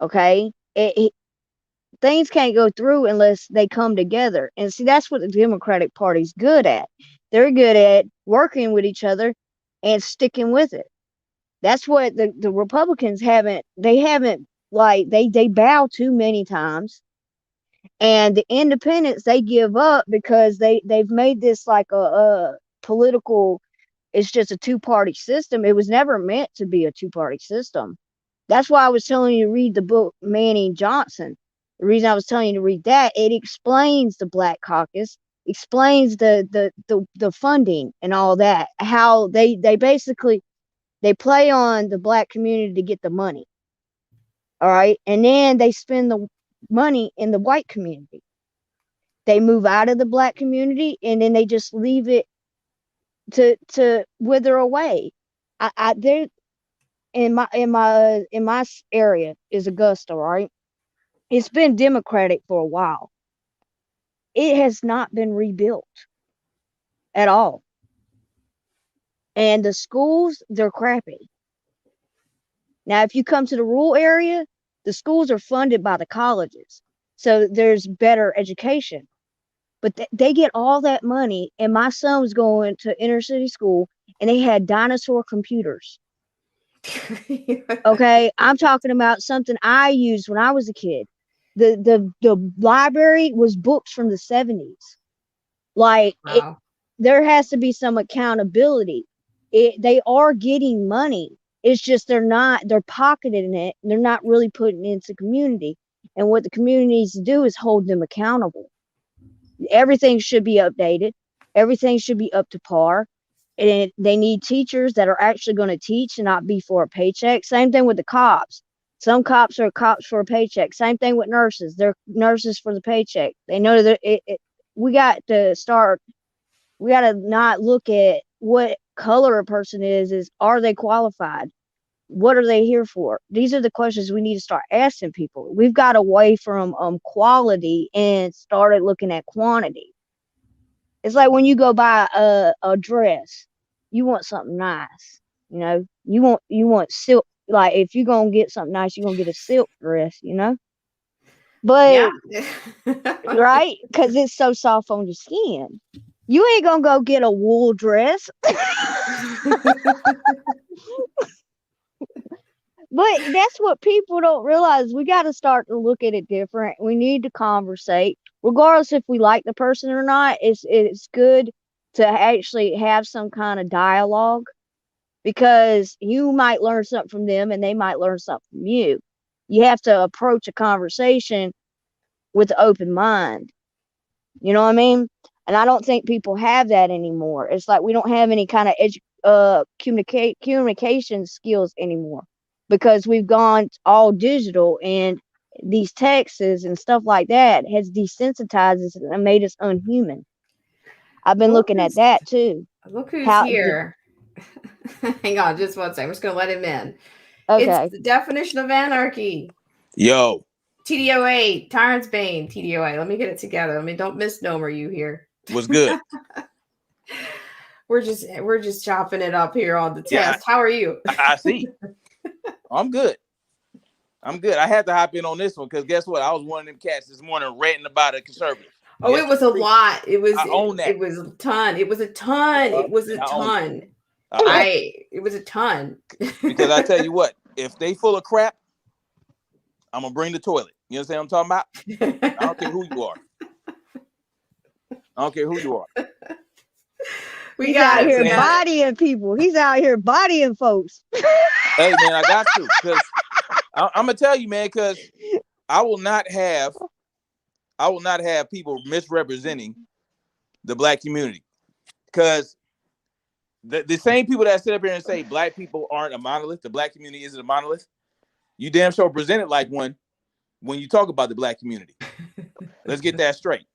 Okay, things can't go through unless they come together, and see that's what the Democratic Party's good at. They're good at working with each other and sticking with it. That's what the Republicans haven't. They haven't like they bow too many times, and the independents they give up because they've made this like a political. It's just a two-party system. It was never meant to be a two-party system. That's why I was telling you to read the book Manning Johnson. The reason I was telling you to read that, it explains the Black Caucus, explains the funding and all that. How they basically they play on the black community to get the money. All right. And then they spend the money in the white community. They move out of the black community and then they just leave it to wither away. I there in my area is Augusta, right? It's been Democratic for a while. It has not been rebuilt at all. And the schools, they're crappy. Now, if you come to the rural area, the schools are funded by the colleges. So there's better education. But they get all that money. And my son was going to inner city school and they had dinosaur computers. Okay. I'm talking about something I used when I was a kid. The library was books from the 70s. Like Wow. there has to be some accountability. They are getting money. It's just they're pocketing it. They're not really putting it into community. And what the community needs to do is hold them accountable. Everything should be updated. Everything should be up to par. And they need teachers that are actually going to teach and not be for a paycheck. Same thing with the cops. Some cops are cops for a paycheck. Same thing with nurses. They're nurses for the paycheck. They know that we got to start. We got to not look at what color a person is are they qualified? What are they here for? These are the questions we need to start asking people. We've got away from quality and started looking at quantity. It's like when you go buy a dress, you want something nice. You know, you want silk. Like if you're gonna get something nice, you're gonna get a silk dress. You know, Yeah. but right, because it's so soft on your skin. You ain't gonna go get a wool dress. But that's what people don't realize. We got to start to look at it different. We need to conversate, regardless if we like the person or not. It's good to actually have some kind of dialogue because you might learn something from them and they might learn something from you. You have to approach a conversation with an open mind. You know what I mean? And I don't think people have that anymore. It's like we don't have any kind of communication skills anymore because we've gone all digital and these texts and stuff like that has desensitized us and made us unhuman. I've been Look looking at who's that too. look who's How here. Hang on just one second. I'm just gonna let him in. It's okay. the definition of anarchy. Yo, TDOA, Tyrant's Bane, TDOA. Let me get it together. I mean, don't misnomer you here. what's good? We're just chopping it up here on the Yeah, test. How are you? I see. I'm good. I'm good. I had to hop in on this one because guess what? I was one of them cats this morning ranting about a conservative. Oh, it was a lot. I own that. It was a ton. It was a ton. It was a ton. It was a ton. Because I tell you what, if they full of crap, I'm gonna bring the toilet. You understand what I'm talking about? I don't care who you are. I don't care who you are. He's out here bodying people. He's out here bodying folks. Hey man, I got to because I'm gonna tell you, man, because I will not have people misrepresenting the black community. Because the same people that sit up here and say black people aren't a monolith, the black community isn't a monolith, you damn sure present it like one when you talk about the black community. Let's get that straight.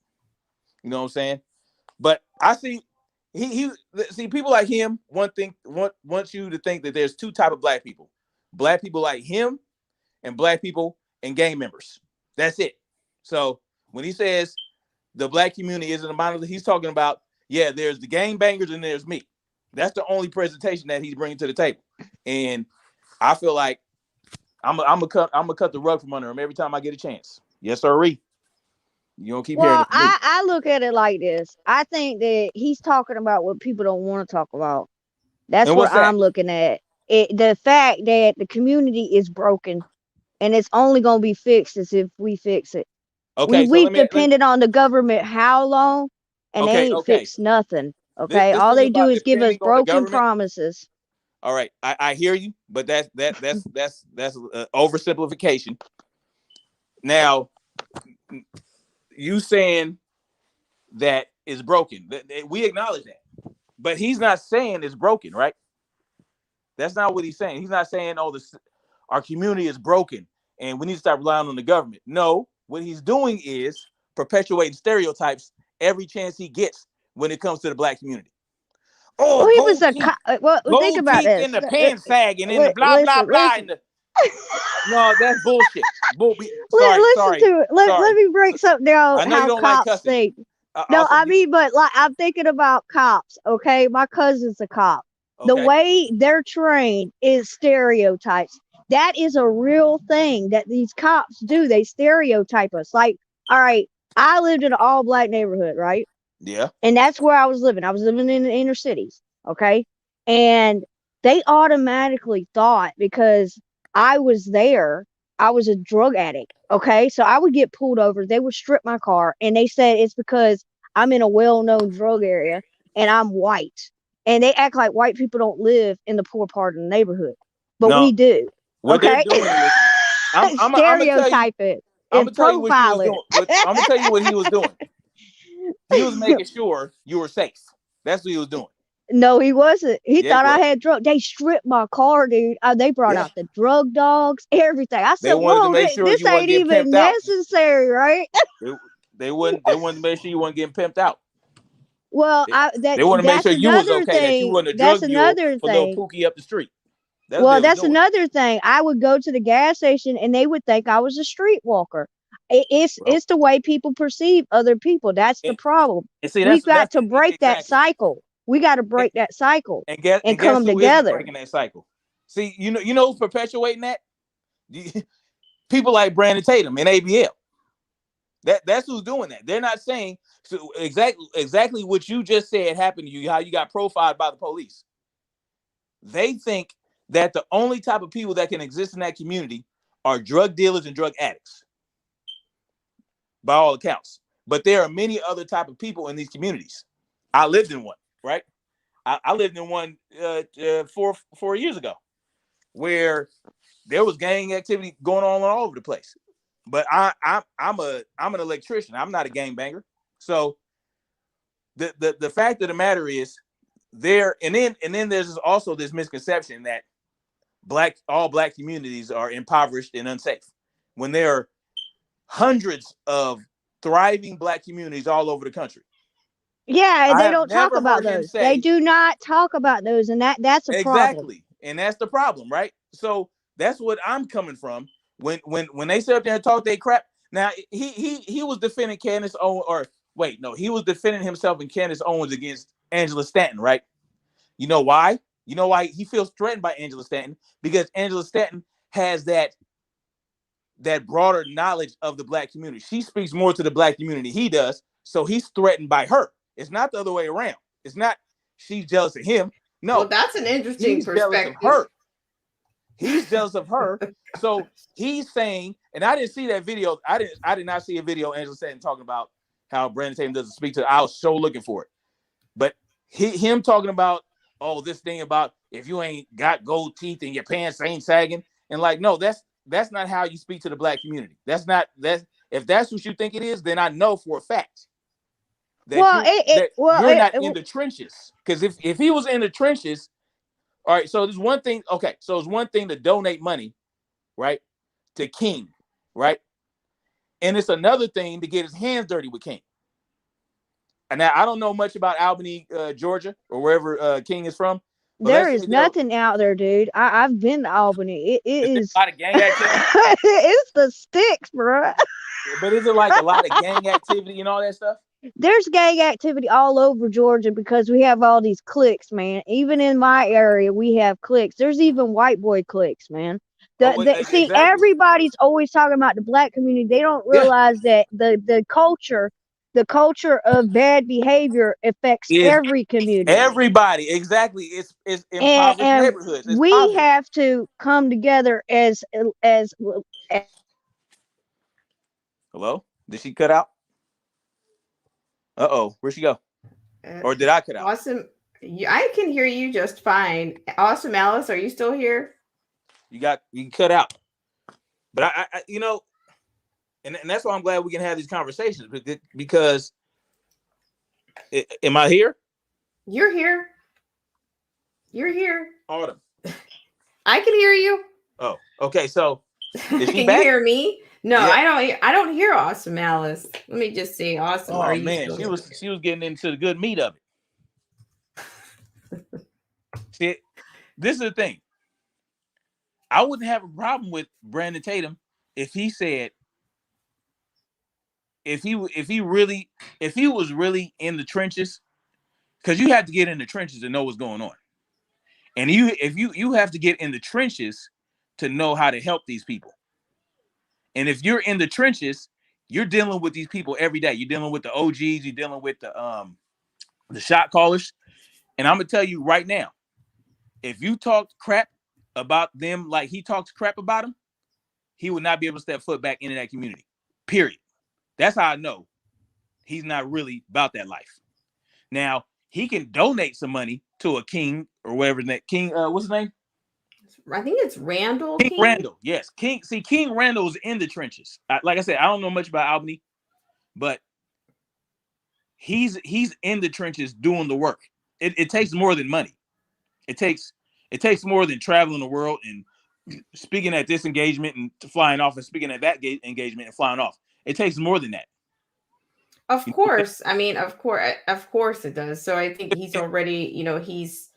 You know what I'm saying? But I see he people like him wants you to think that there's two type of black people like him and black people and gang members. That's it. So when he says the black community isn't a monolith, he's talking about, yeah, there's the gang bangers and there's me. That's the only presentation that he's bringing to the table. And I feel like I'm gonna cut the rug from under him every time I get a chance. Yes, sirree. You don't keep hearing it from me. I look at it like this. I think that he's talking about what people don't want to talk about. That's what I'm looking at. The fact that the community is broken and it's only going to be fixed as if we fix it. Okay, we've depended on the government how long and they ain't fixed nothing. Okay, all they do is give us broken promises. All right, I hear you, but that's oversimplification. Now, you saying that it's broken. We acknowledge that. But he's not saying it's broken, right? That's not what he's saying. He's not saying, our community is broken and we need to stop relying on the government. No, what he's doing is perpetuating stereotypes every chance he gets when it comes to the black community. Oh, Well, he was a well. Think gold about teeth this. in the pants sagging and the Wait, blah blah listen, blah. listen. And the... No, that's bullshit. Sorry, Listen sorry. to it. Let me break something down. I know you How don't like cops cussing. think. No, Also, I mean, but like I'm thinking about cops. Okay, my cousin's a cop. The okay. way they're trained is stereotypes. That is a real thing that these cops do. They stereotype us. Like, all right, I lived in an all black neighborhood, right? Yeah. And that's where I was living. I was living in the inner cities. Okay. And they automatically thought because I was there, I was a drug addict. Okay. So I would get pulled over. They would strip my car. And they said it's because I'm in a well known drug area and I'm white. And they act like white people don't live in the poor part of the neighborhood. But No, we do. what Okay. they're doing is Stereotype it. I'm And gonna tell you what he was profile doing. it. I'm gonna tell you what he was doing. He was making sure you were safe. That's what he was doing. No, he wasn't. He Yeah, thought he I was. had drugs. They stripped my car, dude. They brought Yeah. out the drug dogs, everything. I They said, wanted to "Whoa, make sure this you wasn't ain't getting even pimped out. necessary, right?" They wanted to make sure you wasn't getting pimped out. Well, They want to make that's sure you was another okay, that you thing. wasn't a That's drug mule another for little thing. Pookie up the street. That's Well, what they was that's doing. another thing. I would go to the gas station and they would think I was a streetwalker. It's Well, the way people perceive other people. That's the and, problem. and see, We've got that's to break that exactly. cycle. We got to break that cycle And guess come who isn't together. breaking that cycle? See, you know who's perpetuating that? People like Brandon Tatum and ABL. That's who's doing that. They're not saying so exactly what you just said happened to you, how you got profiled by the police. They think that the only type of people that can exist in that community are drug dealers and drug addicts, by all accounts. But there are many other type of people in these communities. I lived in one, right? I lived in one 4 years ago, where there was gang activity going on all over the place. But I'm an electrician. I'm not a gangbanger. So the fact of the matter is there, and then there's also this misconception that all black communities are impoverished and unsafe, when there are hundreds of thriving black communities all over the country. Yeah, and I they have don't talk never about heard him those. say They do not talk about those, and that's a problem. exactly, and that's the problem, right? So that's what I'm coming from when they sit up there and talk they crap. Now he was defending Candace Owens, or wait, no, he was defending himself and Candace Owens against Angela Stanton, right? You know why? You know why he feels threatened by Angela Stanton? Because Angela Stanton has that broader knowledge of the black community. She speaks more to the black community he does, so he's threatened by her. It's not the other way around. It's not she's jealous of him. No, Well, that's an interesting he's jealous of perspective. her. He's jealous of her. So he's saying, and I didn't see that video. I did not see a video Angela Stanton talking about how Brandon Tatum doesn't speak to her. I was so looking for it. But him talking about, oh, this thing about if you ain't got gold teeth and your pants ain't sagging, and like, no, that's not how you speak to the black community. If that's what you think it is, then I know for a fact that you're not in the trenches. Because if he was in the trenches, all right, so there's one thing. Okay, so it's one thing to donate money, right, to King, right, and it's another thing to get his hands dirty with King. And now I don't know much about Albany, Georgia, or wherever King is from. There is nothing out there, dude. I've been to Albany. It is a lot of gang activity. It's the sticks, bro. But is it like a lot of gang activity and all that stuff? There's gang activity all over Georgia because we have all these cliques, man. Even in my area, we have cliques. There's even white boy cliques, man. See, exactly. Everybody's always talking about the black community. They don't realize that the culture of bad behavior affects every community. Everybody, exactly. It's impoverished neighborhoods. We have to come together as. Hello? Did she cut out? Where'd she go? Or did I cut out? Awesome. I can hear you just fine. Awesome, Alice. Are you still here? You cut out. But I and that's why I'm glad we can have these conversations, because am I here? You're here. You're here. Autumn. I can hear you. Oh, okay. So Is she Can you back? hear me? No, Yeah. I don't hear Awesome Alice. Let me just see. Awesome, are Oh you man, still she here? was getting into the good meat of it. See, this is the thing. I wouldn't have a problem with Brandon Tatum if he said, if he was really in the trenches, because you have to get in the trenches to know what's going on. And you have to get in the trenches to know how to help these people. And if you're in the trenches, you're dealing with these people every day. You're dealing with the OGs, you're dealing with the shot callers. And I'm gonna tell you right now, if you talked crap about them like he talks crap about them, he would not be able to step foot back into that community. Period. That's how I know he's not really about that life. Now, he can donate some money to a King or whatever that King, what's his name? I think it's Randall King King. Randall. Yes. King Randall is in the trenches. Like I said, I don't know much about Albany, but he's in the trenches doing the work. It takes more than money. It takes more than traveling the world and speaking at this engagement and flying off and speaking at that engagement and flying off. It takes more than that. Of You know course. I mean, of course it does. So I think he's already, he's,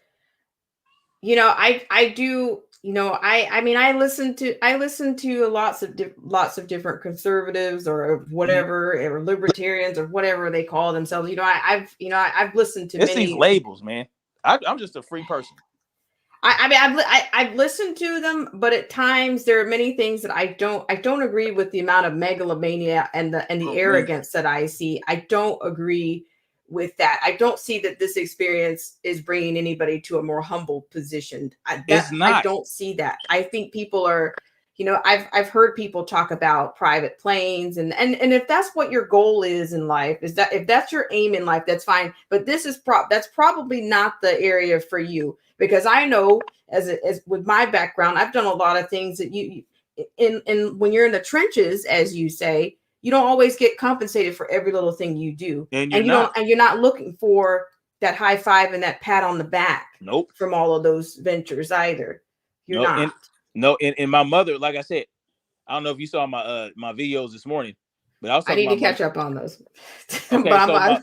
I do, I mean, I listen to lots of different conservatives or whatever, or libertarians or whatever they call themselves. I've listened to it's these many. labels, man. I'm just a free person. I mean, I've listened to them, but at times there are many things that I don't agree with the amount of megalomania and the Oh, arrogance that I see. I don't agree with that. I don't see that this experience is bringing anybody to a more humble position. It's not. I don't see that. I think people are, I've heard people talk about private planes and if that's what your goal is in life, is that if that's your aim in life, that's fine. But this is that's probably not the area for you. Because I know, as with my background, I've done a lot of things that you in when you're in the trenches, as you say, you don't always get compensated for every little thing you do, And you're not looking for that high five and that pat on the back. Nope. From all of those ventures either. You're not. And my mother, like I said, I don't know if you saw my videos this morning, but I was talking I need to catch up on those. Okay, so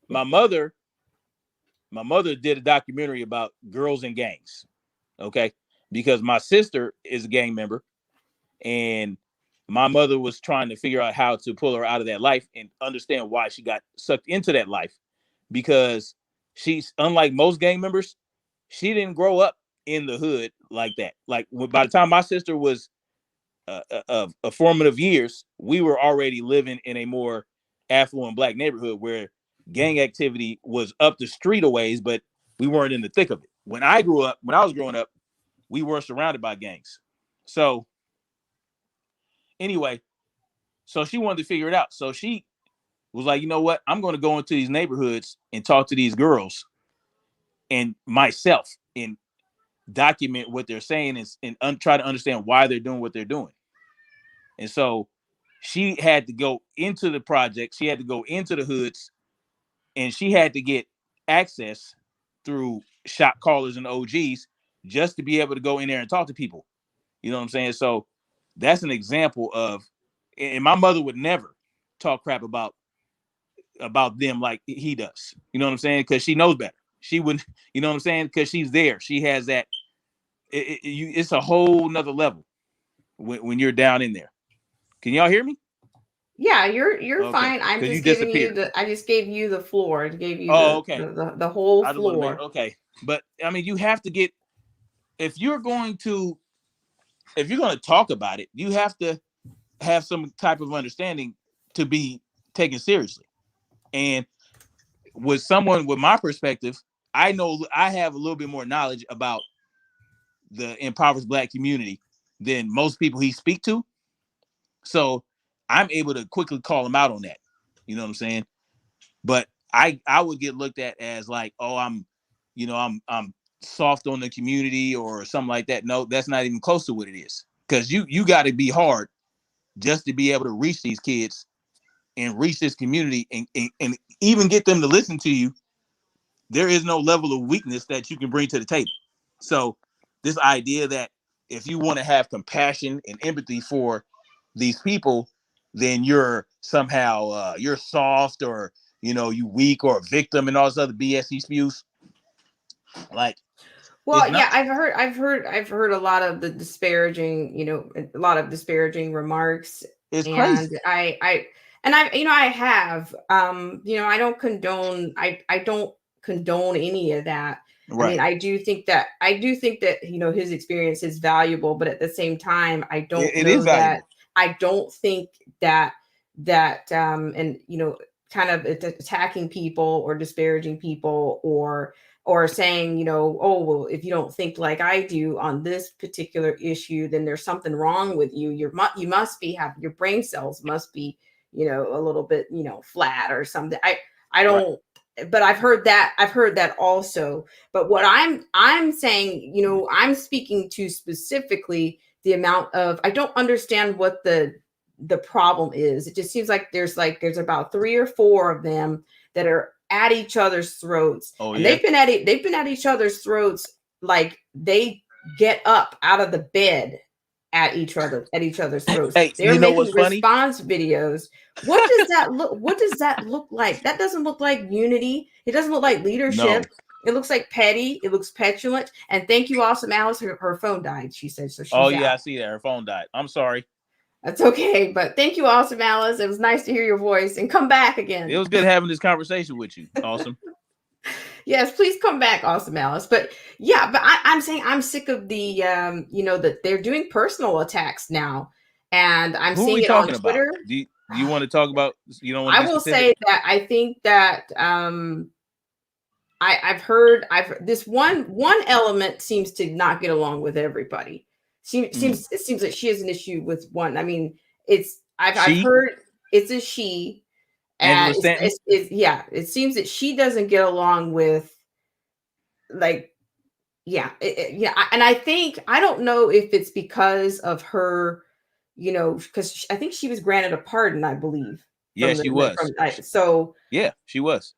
my mother did a documentary about girls in gangs. Okay, because my sister is a gang member, and my mother was trying to figure out how to pull her out of that life and understand why she got sucked into that life, because she's, unlike most gang members, she didn't grow up in the hood like that. Like by the time my sister was of formative years, we were already living in a more affluent Black neighborhood where gang activity was up the street a ways, but we weren't in the thick of it. When I was growing up, we were surrounded by gangs. So anyway, so she wanted to figure it out. So she was like, you know what? I'm going to go into these neighborhoods and talk to these girls and myself and document what they're saying and try to understand why they're doing what they're doing. And so she had to go into the project. She had to go into the hoods, and she had to get access through shot callers and OGs just to be able to go in there and talk to people. You know what I'm saying? So that's an example of, and my mother would never talk crap about them like he does. You know what I'm saying? Because she knows better. She wouldn't, you know what I'm saying? Because she's there. She has that. It's a whole nother level when you're down in there. Can y'all hear me? Yeah, you're Okay. fine. I'm just giving you I just gave you the floor. I gave you the whole floor. Okay. But I mean, you have to get, if you're going to talk about it, you have to have some type of understanding to be taken seriously. And with someone with my perspective, I know I have a little bit more knowledge about the impoverished Black community than most people he speak to. So I'm able to quickly call him out on that. You know what I'm saying? But I would get looked at as like, oh, I'm soft on the community or something like that. No, that's not even close to what it is. Because you got to be hard just to be able to reach these kids and reach this community and even get them to listen to you. There is no level of weakness that you can bring to the table. So this idea that if you want to have compassion and empathy for these people, then you're somehow you're soft, or you weak, or a victim, and all this other BS he spews. Like, Well, yeah, I've heard a lot of the disparaging, a lot of disparaging remarks, it's and crazy. I have, I don't condone, I don't condone any of that. I mean, Right. I do think that, his experience is valuable, but at the same time, I don't It is know that, valuable. I don't think that and kind of attacking people or disparaging people, or saying, oh, well, if you don't think like I do on this particular issue, then there's something wrong with you. You must be have your brain cells must be, a little bit, flat or something. I Right. don't, but I've heard that also. But what I'm saying, I'm speaking to specifically the amount of, I don't understand what the problem is. It just seems like there's about 3 or 4 of them that are at each other's throats. Oh, And yeah. they've been at each other's throats, like they get up out of the bed at each other's throats. Hey, They're you know making what's funny? response videos. What does that look like? That doesn't look like unity. It doesn't look like leadership. No. It looks like petty. It looks petulant. And thank you, Awesome Alice. Her phone died, she said. So she's Oh, yeah, out. I see that. Her phone died. I'm sorry. That's okay. But thank you, Awesome Alice. It was nice to hear your voice, and come back again. It was good having this conversation with you. Awesome. Yes, please come back, Awesome Alice. But yeah, but I'm saying I'm sick of the that they're doing personal attacks now, and I'm Who are seeing we it on talking about? Twitter. Do you want to talk about? You don't want to I be will specific? say that I think that I've heard this one element seems to not get along with everybody. It seems like she has an issue with one. I mean, I've heard it's a she. Angela And Stanton? it seems that she doesn't get along with, like, and I think, I don't know if it's because of her, because I think she was granted a pardon, I believe. Yeah, she was. Yeah, she was.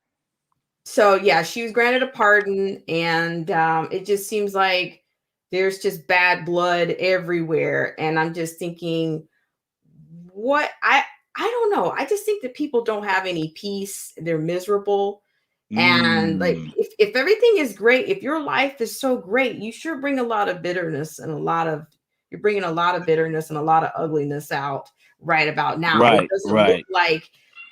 So yeah, she was granted a pardon, and it just seems like there's just bad blood everywhere, and I'm just thinking, what I don't know. I just think that people don't have any peace. They're miserable. And like, if everything is great, if your life is so great, you sure bring a lot of bitterness, and you're bringing a lot of bitterness and a lot of ugliness out right about now. Right,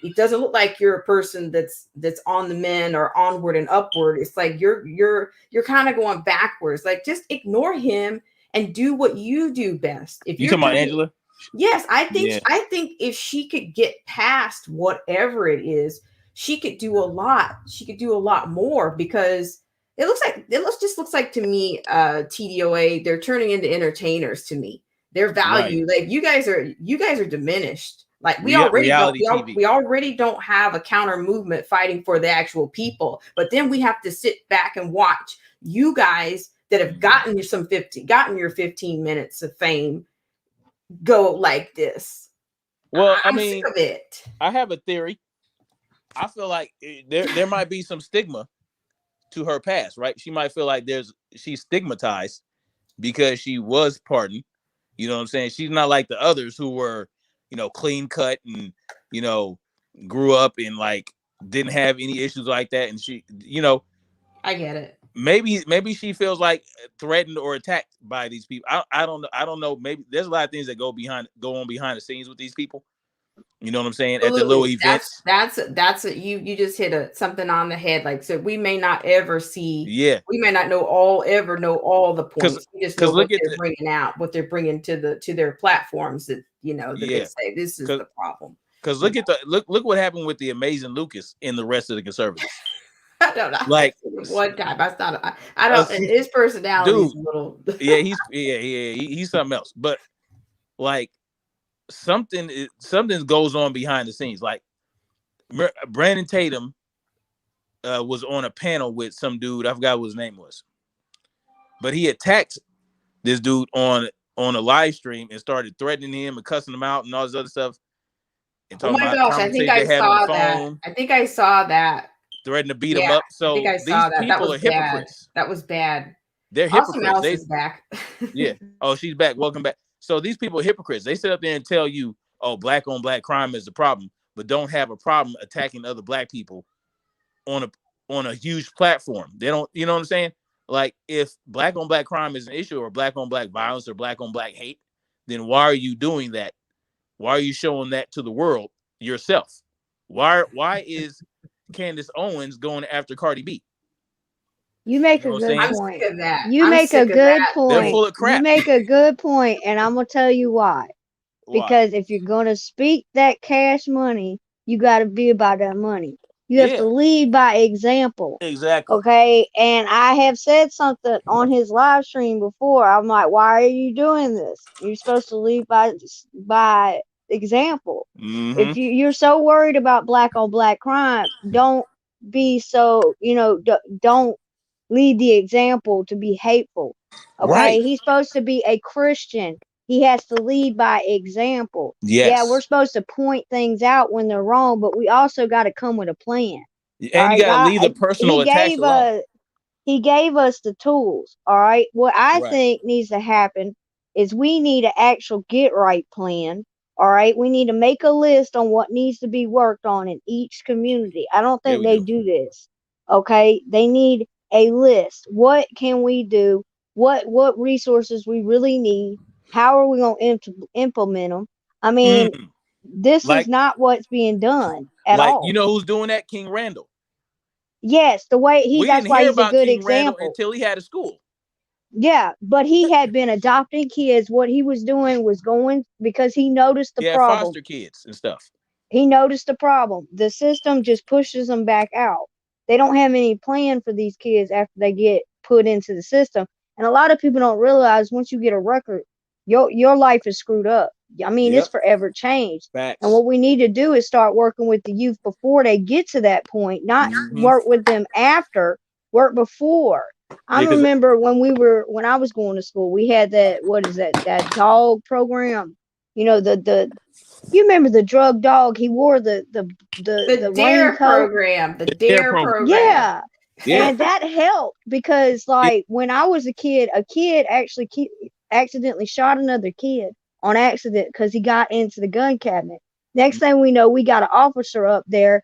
It doesn't look like you're a person that's on the mend or onward and upward. It's like you're kind of going backwards. Like, just ignore him and do what you do best. If You talking about Angela? Yes, I think if she could get past whatever it is, she could do a lot. She could do a lot more, because it looks like to me, TDOA, they're turning into entertainers to me. Their value, right. Like, you guys are diminished. Like, we already don't have a counter movement fighting for the actual people, but then we have to sit back and watch you guys that have gotten your 15 minutes of fame go like this. Well, I'm sick of it. I have a theory. I feel like there might be some stigma to her past, right? She might feel like she's stigmatized because she was pardoned. You know what I'm saying? She's not like the others who were, clean cut and, grew up and like didn't have any issues like that. And she, I get it. Maybe she feels like threatened or attacked by these people. I don't know. I don't know. Maybe there's a lot of things that go on behind the scenes with these people. You know what I'm saying? Absolutely. At the little events. That's you just hit something on the head. Like, so we may not ever see. Yeah. We may not ever know all the points. We just know what they're bringing out, what they're bringing to their platforms. That they say this is the problem. Because look what happened with the amazing Lucas and the rest of the conservatives. I don't know. Like, one time, I don't. His personality is a little. Yeah, he's something else. But like, something goes on behind the scenes. Like, Brandon Tatum was on a panel with some dude. I forgot what his name was, but he attacked this dude on a live stream and started threatening him and cussing him out and all this other stuff. And oh my gosh! I think I saw that. I think I saw that. Threatening to beat him up. So these people are hypocrites. That was bad. They're Awesome hypocrites. Alice is back. Yeah. Oh, she's back. Welcome back. So these people are hypocrites. They sit up there and tell you, oh, black on black crime is the problem, but don't have a problem attacking other black people on a huge platform. They don't, you know what I'm saying? Like, if black on black crime is an issue, or black on black violence, or black on black hate, then why are you doing that? Why are you showing that to the world yourself? Why is Candace Owens going after Cardi B? You make You know a what I'm good saying? I'm point. sick of that. You I'm make a sick of good that. They're point. full of You crap. make a good point, and I'm gonna tell you why. Why? Because if you're gonna speak that cash money, you gotta be about that money. You have Yeah, to lead by example. exactly. Okay. And I have said something on his live stream before. I'm like, why are you doing this? You're supposed to lead by example. Mm-hmm. If you're so worried about black on black crime, don't be so, don't lead the example to be hateful. Right. Okay. He's supposed to be a Christian. He has to lead by example. Yeah, we're Yes. supposed to point things out when they're wrong, but we also got to come with a plan. All And you right. gotta leave the personal He attacks gave alone. us he gave us the tools. All right. What I Right. think needs to happen is we need an actual get right plan. All right. We need to make a list on what needs to be worked on in each community. I don't Yeah, think we they do. do this. Okay. They need a list. What can we do? What resources we really need? How are we going to implement them? I mean, Mm. this is Like, not what's being done at you all. know who's doing that? King Randall. Yes, the way We that's didn't why hear he's a about good King Randall example. until he had a school. Yeah, but he had been adopting kids. What he was doing was going because he noticed the Yeah, problem. foster kids and stuff. He noticed the problem. The system just pushes them back out. They don't have any plan for these kids after they get put into the system. And a lot of people don't realize once you get a record, your life is screwed up. I mean, it's Yep. forever changed. And Facts. what we need to do is start working with the youth before they get to that point, not Mm-hmm. work with them after, work before. I Yeah, remember when I was going to school, we had that dog program. You know, you remember the drug dog? He wore The the DARE raincoat. program. The their DARE program. program. Yeah. Yeah. And that helped because Yeah. like when I was a kid actually accidentally shot another kid on accident because he got into the gun cabinet. Next thing we know, we got an officer up there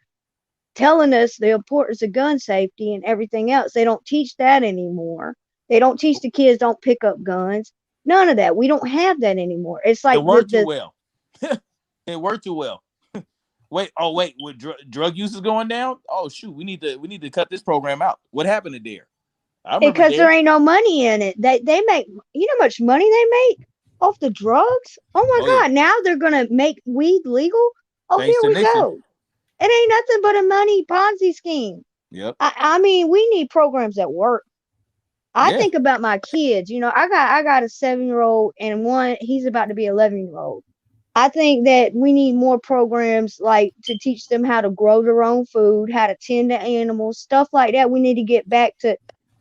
telling us the importance of gun safety and everything else. They don't teach that anymore. They don't teach the kids don't pick up guns. None of that. We don't have that anymore. It's It like worked too well. It worked too well. Wait, with drug use is going down? Oh shoot, we need to cut this program out. What happened to DARE? I remember because there DARE. ain't no money in it. They make, you know how much money they make off the drugs? Oh Oh my yeah, God. Now they're gonna make weed legal. Oh, thanks here to we Nixon. go. It ain't nothing but a money Ponzi scheme. Yep. I mean, we need programs that work. I Yeah. think about my kids. You know, I got a 7-year-old and one he's about to be 11-year-old. I think that we need more programs like to teach them how to grow their own food, how to tend to animals, stuff like that. We need to get back to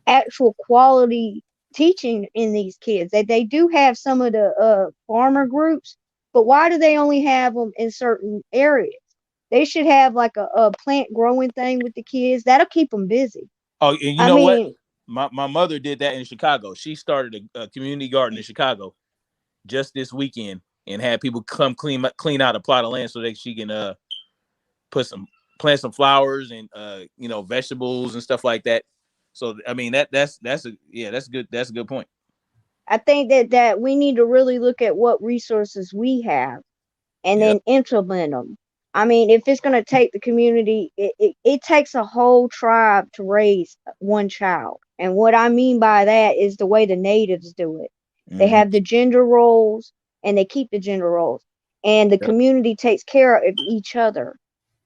actual quality teaching in these kids. They do have some of the farmer groups, but why do they only have them in certain areas? They should have like a plant growing thing with the kids. That'll keep them busy. Oh, and you I know what? mean, My mother did that in Chicago. She started a community garden in Chicago just this weekend and had people come clean out a plot of land so that she can plant some flowers and vegetables and stuff like that. So I mean that's good. That's a good point. I think that we need to really look at what resources we have and Yep. then implement them. I mean, if it's going to take the community, it takes a whole tribe to raise one child. And what I mean by that is the way the natives do it. They Mm-hmm. have the gender roles and they keep the gender roles. And the Yep. community takes care of each other.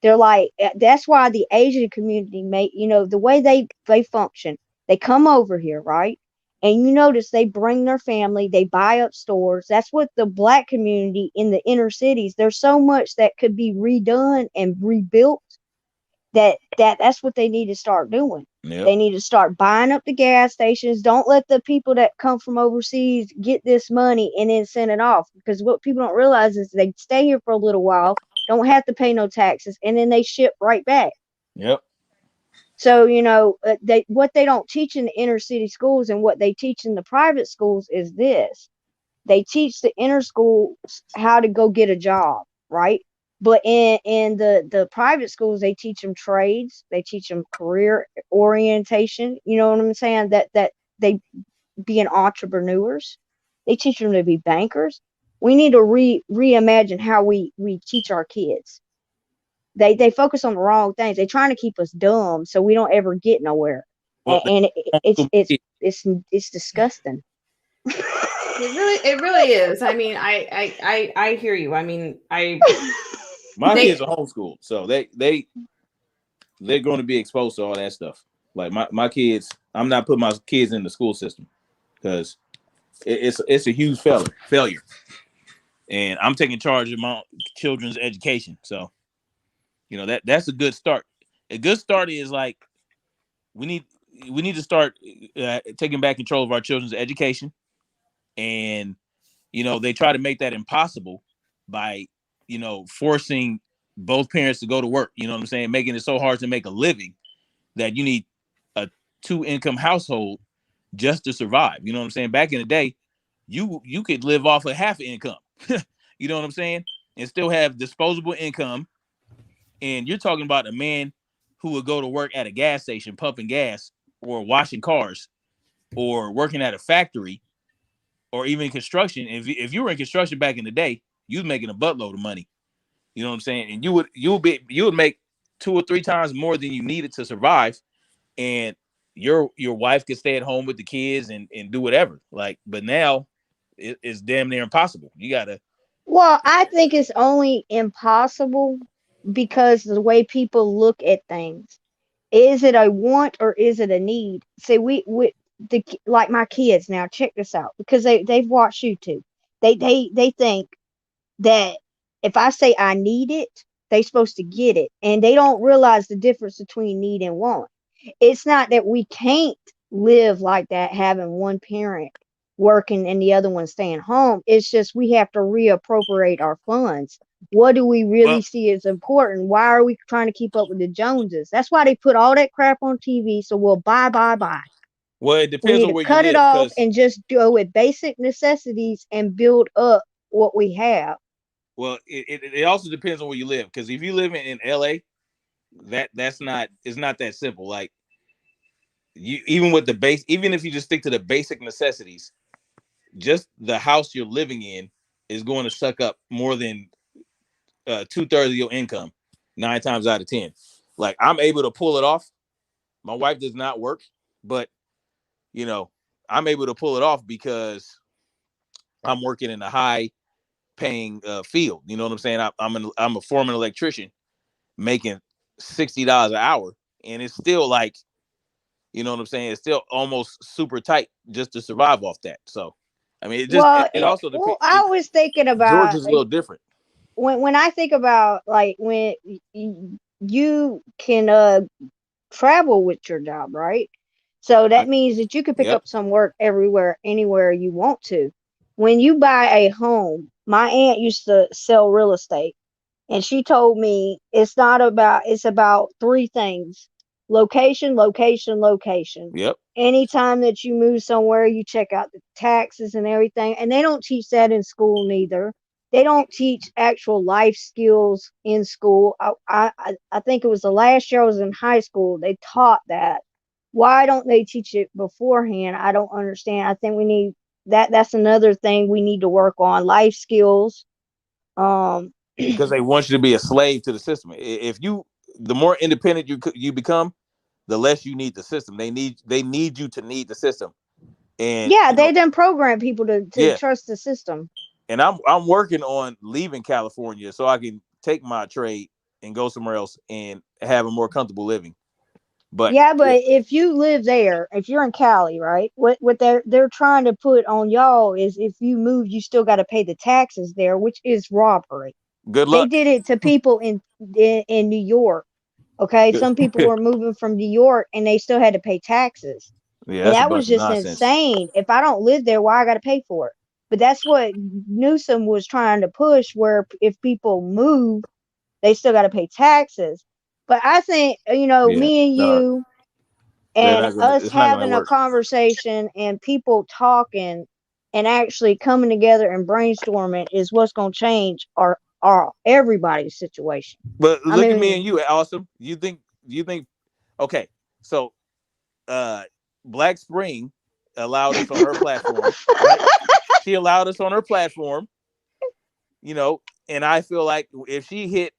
They're like, that's why the Asian community the way they function, they come over here, right? And you notice they bring their family, they buy up stores. That's what the black community in the inner cities, there's so much that could be redone and rebuilt that's what they need to start doing. Yep. They need to start buying up the gas stations. Don't let the people that come from overseas get this money and then send it off. Because what people don't realize is they stay here for a little while, don't have to pay no taxes, and then they ship right back. Yep. So, what they don't teach in the inner city schools and what they teach in the private schools is this. They teach the inner schools how to go get a job, right? But in the private schools, they teach them trades, they teach them career orientation. You know what I'm saying? That they being entrepreneurs. They teach them to be bankers. We need to reimagine how we teach our kids. They focus on the wrong things. They're trying to keep us dumb so we don't ever get nowhere. Well, And homeschool my kids. it's disgusting. It really is. I mean, I hear you. I mean, My They- kids are homeschooled, so they're going to be exposed to all that stuff. Like my kids, I'm not putting my kids in the school system because it's a huge failure, and I'm taking charge of my children's education. So that's a good start. A good start is like we need to start taking back control of our children's education, and they try to make that impossible by forcing both parents to go to work. You know what I'm saying? Making it so hard to make a living that you need a 2-income household just to survive. You know what I'm saying? Back in the day, you could live off of half an income. You know what I'm saying? And still have disposable income. And you're talking about a man who would go to work at a gas station pumping gas or washing cars or working at a factory or even construction. If you were in construction back in the day, you was making a buttload of money. You know what I'm saying? And you would make 2 or 3 times more than you needed to survive, and your wife could stay at home with the kids and do whatever. Like, but now it's damn near impossible. You gotta. Well, I think it's only impossible because the way people look at things. Is it a want or is it a need? See, like my kids now. Check this out because they've watched YouTube. They think that if I say I need it, they're supposed to get it, and they don't realize the difference between need and want. It's not that we can't live like that, having one parent working and the other one staying home. It's just we have to reappropriate our funds. What do we really Well, see as important? Why are we trying to keep up with the Joneses? That's why they put all that crap on TV. So we'll buy. well, it We depends need on to where you cut it live, off because and just go with basic necessities and build up what we have. well, it also depends on where you live. Because if you live in LA, that's not it's not that simple. Like you even with the base, even if you just stick to the basic necessities, just the house you're living in is going to suck up more than 2/3 of your income 9 times out of 10. Like I'm able to pull it off. My wife does not work, but you know I'm able to pull it off because I'm working in a high paying field. You know what I'm saying? I'm a foreman electrician making $60 an hour, and it's still like, you know what I'm saying? It's still almost super tight just to survive off that. So, I mean, it also depends. I was thinking about Georgia's a little different. when I think about like when you can travel with your job, right? So that means that you can pick Yep. up some work everywhere, anywhere you want to. When you buy a home, my aunt used to sell real estate, and she told me it's about 3 things: location, location, location. Yep. Anytime that you move somewhere, you check out the taxes and everything. And they don't teach that in school neither. They don't teach actual life skills in school. I think it was the last year I was in high school, they taught that. Why don't they teach it beforehand? I don't understand. I think we need that's another thing we need to work on, life skills. Um, Because they want you to be a slave to the system. If the more independent you become, the less you need the system. They need you to need the system. And yeah, they done program people to yeah. trust the system. And I'm working on leaving California so I can take my trade and go somewhere else and have a more comfortable living. But Yeah, but if you live there, if you're in Cali, right? What they're trying to put on y'all is if you move, you still got to pay the taxes there, which is robbery. good They luck. did it to people in New York. Okay, some people were moving from New York and they still had to pay taxes. Yeah, And that's a that was bunch of just nonsense. insane. If I don't live there, why I got to pay for it? But that's what Newsom was trying to push, where if people move, they still got to pay taxes. But I think, Yeah, me and no, you they're and not gonna. us It's not gonna having a work. conversation and people talking and actually coming together and brainstorming is what's going to change our everybody's situation. But I look at me mean, and you, Awesome. You think? Okay, so uh, Black Spring allowed us on her platform, right? She allowed us on her platform, you know, and I feel like if she hit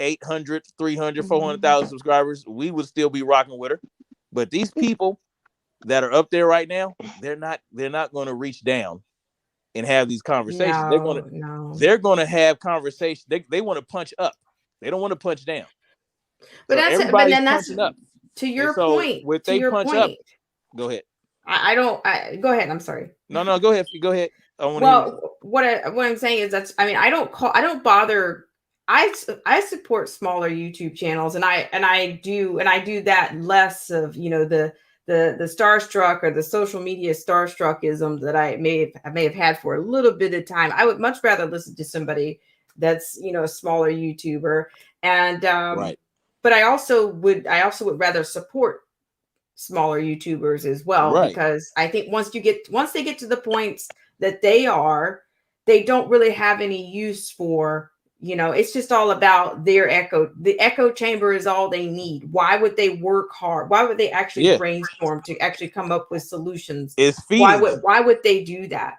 800, 300, 400,000 subscribers, we would still be rocking with her. But these people that are up there right now, they're not going to reach down and have these conversations. They're going to No, no. they're going to have conversations. They want to punch up. They don't want to punch down. But So that's but everybody's then that's punching up. to And your so point. when To they your punch up, point. go ahead. I don't. Go ahead. I'm sorry. No, go ahead. Go ahead. I want to hear you. Well, what I'm saying is I mean, I don't bother. I support smaller YouTube channels, and I do that less of the starstruck or the social media starstruckism that I may have had for a little bit of time. I would much rather listen to somebody that's a smaller YouTuber, and Right. but I also would rather support smaller YouTubers as well, Right. because I think once they get to the points that they don't really have any use for, it's just all about their echo. The echo chamber is all they need. Why would they work hard? Why would they actually Yeah. brainstorm to actually come up with solutions? It's feeding them Why would they do that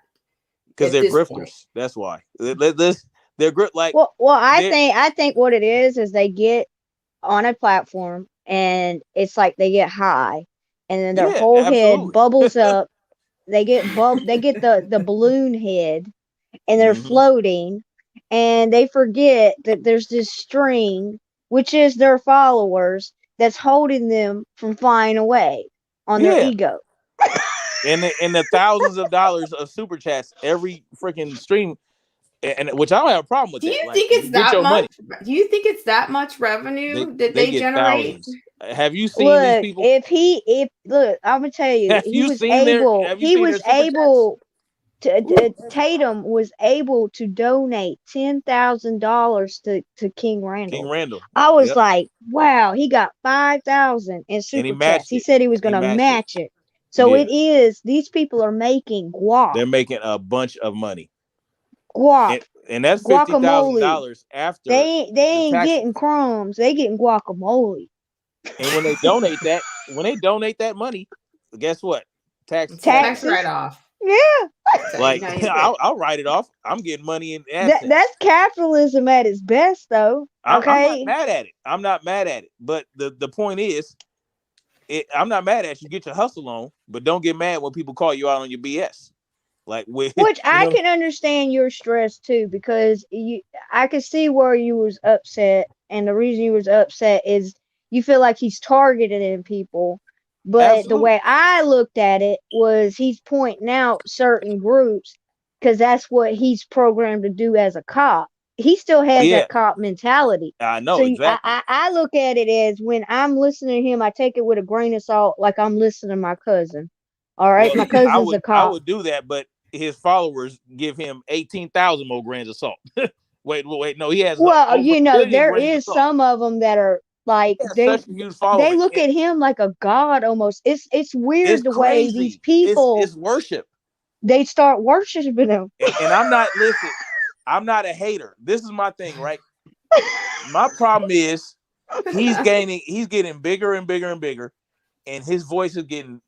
because at they're this point? grifters. That's why. They're like well, they're I think what it is they get on a platform and it's like they get high and then their yeah, whole head absolutely. bubbles up. They get the balloon head and they're Hmm. floating and they forget that there's this string, which is their followers, that's holding them from flying away on their Yeah. ego. And the thousands of dollars of super chats every freaking stream, and which I don't have a problem with Do that. you Like think you it's get that your much? money. Do you think it's that much They revenue that they they get generate? thousands. Have you seen these Look, people? if look, I'm gonna tell you, Have you seen their have you seen their super chats? Tatum was able to donate $10,000 to King King Randall. Randall. I was Yep. like, wow, he got 5,000 in And he super chats. matched He it. said he was He gonna matched it. match it. So Yeah. it is these people are making guap, They're making a bunch of money. guap, And that's guacamole. $50,000 after They the ain't taxes. getting crumbs. They getting guacamole. And when they donate that money, guess what? Tax It's a tax write-off. Taxes. write-off. Yeah. So, Like but I'll write it off. I'm getting money in assets. That's capitalism at its best, though. I'm not Okay. mad at it. I'm not mad at it. But the point is, I'm not mad at you. Get your hustle on, but don't get mad when people call you out on your BS. Like with Which you I know, can understand your stress too, because I could see where you was upset, and the reason you was upset is you feel like he's targeting people. But the absolutely. way I looked at it was he's pointing out certain groups because that's what he's programmed to do as a cop. He still has Yeah, that cop mentality. I So know exactly. I look at it as when I'm listening to him, I take it with a grain of salt, like I'm listening to my cousin. All right, Well, my I cousin's a would I cop. would do that, but his followers give him 18,000 more grains of salt. wait, no, he has Well, over a billion there grains of is salt. some of them that are like He has such a huge they following. look at him like a god almost. It's It's weird the way these crazy. people It's worship. they start worshiping him. And listen, I'm not a hater. This is my thing, right? My problem is he's getting bigger and bigger and bigger, and his voice is getting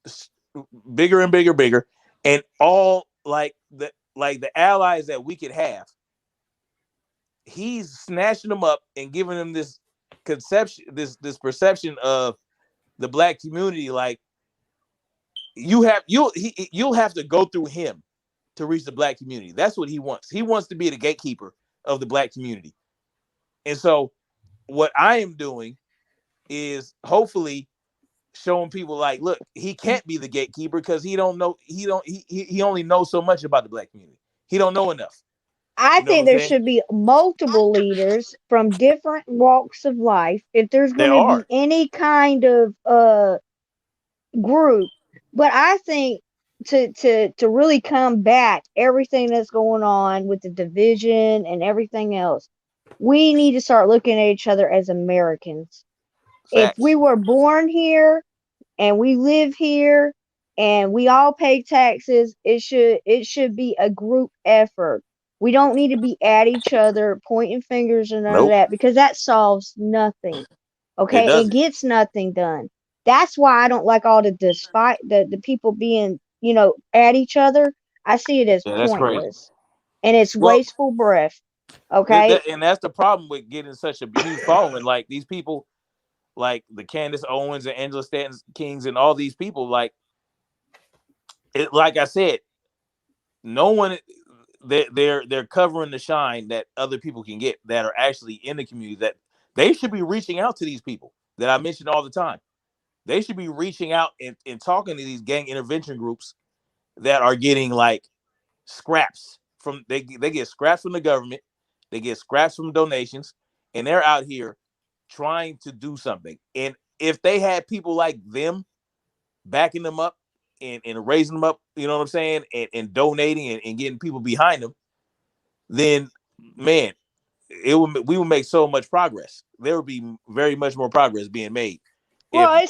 bigger and bigger, and all the allies that we could have, he's snatching them up and giving them this conception, this perception of the black community. Like you'll have to go through him to reach the black community. That's what he wants. He wants to be the gatekeeper of the black community. And so what I am doing is hopefully showing people like, look, he can't be the gatekeeper because he only knows so much about the black community. He don't know enough. I You know what think I'm there saying? should be multiple leaders from different walks of life. If there's going There to be are. any kind of group, but I think to really combat everything that's going on with the division and everything else, we need to start looking at each other as Americans. If Facts. we were born here and we live here and we all pay taxes, it should be a group effort. We don't need to be at each other pointing fingers and none of Nope, that, because that solves nothing. it Okay, it doesn't. gets nothing done. That's why I don't like all the despite the people being, at each other. I see it as Yeah, that's crazy. pointless and it's Well, wasteful breath. Okay. and that's the problem with getting such a huge following. Like these people, like the Candace Owens and Angela Stanton Kings and all these people, like it. Like I said, no one. They're covering the shine that other people can get that are actually in the community. That they should be reaching out to these people that I mentioned all the time. They should be reaching out and talking to these gang intervention groups that are getting like scraps from they get scraps from the government, they get scraps from donations, and they're out here trying to do something. And if they had people like them backing them up and raising them up, you know what I'm saying, and donating and getting people behind them, then man, we would make so much progress. There would be very much more progress being made if Well,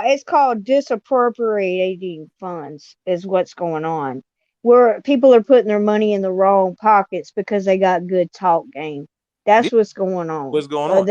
it's called disappropriating funds is what's going on. Where people are putting their money in the wrong pockets because they got good talk game. That's this what's going on. what's going on.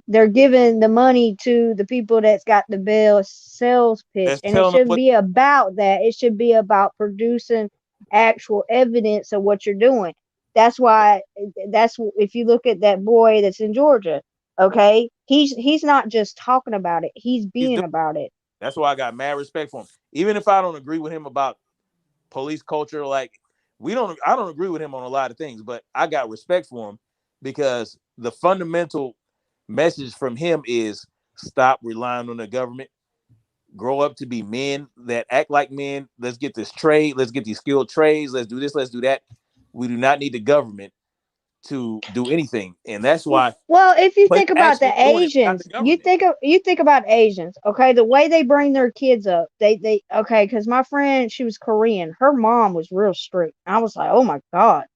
They're giving the money to the people that's got the best sales pitch, That's and it telling them shouldn't what be about that. It should be about producing actual evidence of what you're doing. That's why. That's if you look at that boy that's in Georgia. Okay, he's not just talking about it; he's he's being doing. about it. That's why I got mad respect for him. Even if I don't agree with him about police culture, like I don't agree with him on a lot of things, but I got respect for him because the fundamental message from him is stop relying on the government, grow up to be men that act like men. Let's get this trade, let's get these skilled trades, let's do this, let's do that. We do not need the government to do anything. And that's why Well, if you but think about the actually doing it without Asians, the you government. think about Asians, okay? The way they bring their kids up, they okay, because my friend, she was Korean. Her mom was real strict. I was like, oh my God,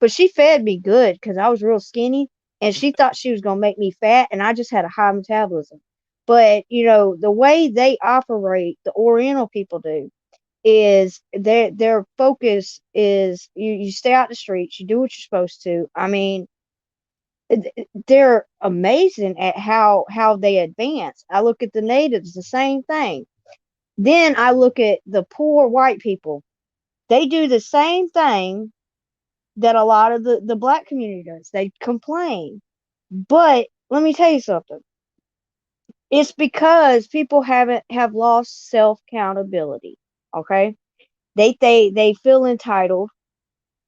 but she fed me good because I was real skinny, and she thought she was gonna make me fat, and I just had a high metabolism. But the way they operate, the Oriental people do, is their focus is you stay out the streets, you do what you're supposed to. I mean, they're amazing at how they advance. I look at the natives, the same thing. Then I look at the poor white people. They do the same thing that a lot of the black community does. They complain. But let me tell you something. It's because people have lost self accountability. Okay? They feel entitled,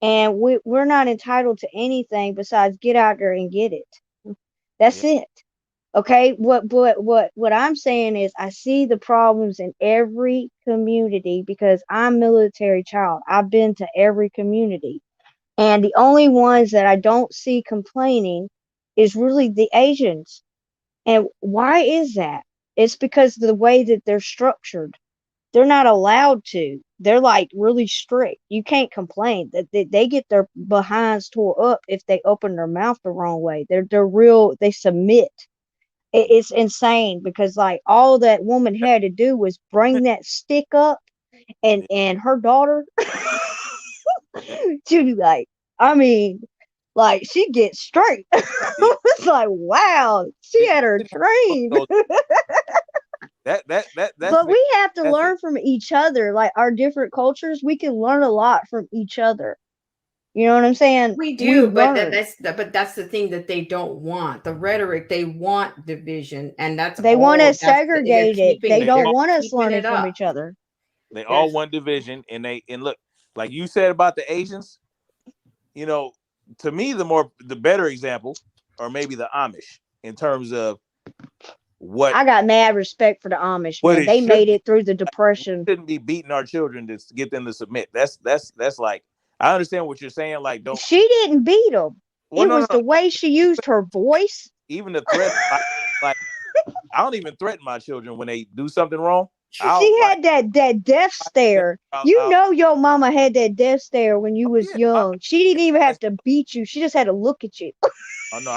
and we're not entitled to anything besides get out there and get it. That's Yeah. it. Okay, what I'm saying is I see the problems in every community because I'm military child. I've been to every community. And the only ones that I don't see complaining is really the Asians. And why is that? It's because of the way that they're structured. They're not allowed to. They're like really strict. You can't complain. That they get their behinds tore up if they open their mouth the wrong way. They're real. They submit. It's insane because like all that woman had to do was bring that stick up, and her daughter she be like, I mean, like she gets straight. It's like, wow, she had her trained. That's But we have to that's it. learn from each other, like our different cultures. We can learn a lot from each other. You know what I'm saying? We We do, but learn. that's the thing that they don't want. The rhetoric, they want division, and They want us they're segregated. keeping They They don't all want us keeping learning it from up. each other. they all There's want division, and look, like you said about the Asians, you know, to me the better example, or maybe the Amish in terms of what I got mad respect for the Amish, what man. it They should made be. it through the We depression. shouldn't be beating our children to get them to submit. That's like I understand what you're saying. Like don't She didn't beat them. well It no was the way she used her voice. even the threat like I don't even threaten my children when they do something wrong. I'll She like had that death stare. You I'll know your mama had that death stare when you oh was yeah young. She didn't even have to beat you. She just had to look at you. oh no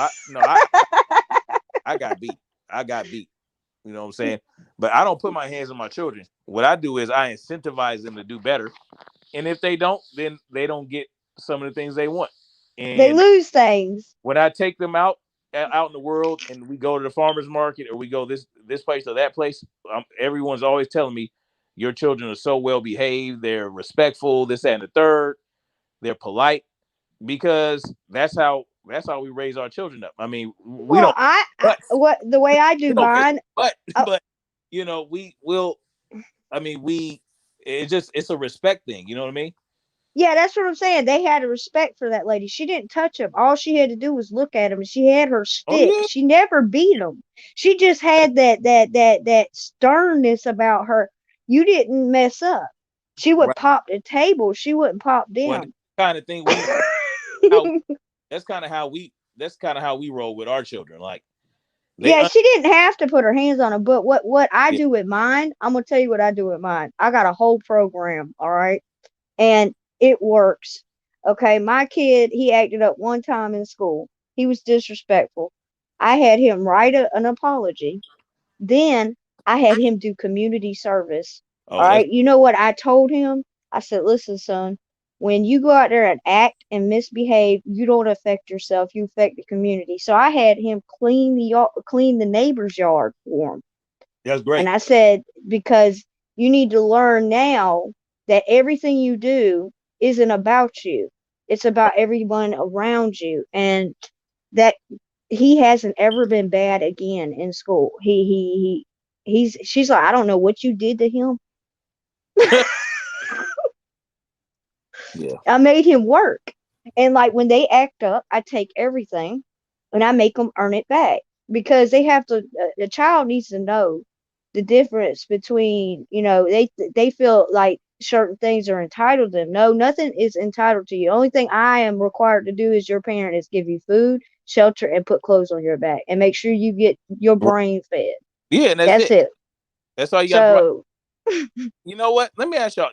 I got beat. I got beat. You know what I'm saying? But I don't put my hands on my children. What I do is I incentivize them to do better. And if they don't, then they don't get some of the things they want. They And lose things. when I take them out in the world and we go to the farmer's market or we go this place or that place, everyone's always telling me your children are so well behaved, they're respectful, this, that, and the third, they're polite, because that's how we raise our children up. I mean, we Well, don't, but what the way I do we don't mine. but you know, we will. I mean, it's a respect thing. You know what I mean? Yeah, that's what I'm saying. They had a respect for that lady. She didn't touch him. All she had to do was look at him. She had her Oh stick. yeah, She never beat him. She just had that sternness about her. You didn't mess up. She would right. pop the table. She wouldn't pop Well, them. kind of thing how, that's kind of how we roll with our children. Like they, Yeah, she didn't have to put her hands on him. But what I yeah, do with mine, I'm gonna tell you what I do with mine. I got a whole program, all right, and it works. Okay, my kid, he acted up one time in school. He was disrespectful. I had him write an apology. Then I had him do community service. All oh, that's right, you know what I told him? I said, listen, son, when you go out there and act and misbehave, you don't affect yourself, you affect the community. So I had him clean the neighbor's yard for him. And great. I said, because you need to learn now that everything you do isn't about you. It's about everyone around you. And that he hasn't ever been bad again in school. She's like, I don't know what you did to him. Yeah, I made him work. And like when they act up, I take everything and I make them earn it back, because they have to, the child needs to know the difference between, they feel like certain things are entitled to them. No, nothing is entitled to you. The only thing I am required to do as your parent is give you food, shelter, and put clothes on your back and make sure you get your brain fed. yeah, and that's That's it. it. That's all you got. So You know what? Let me ask y'all.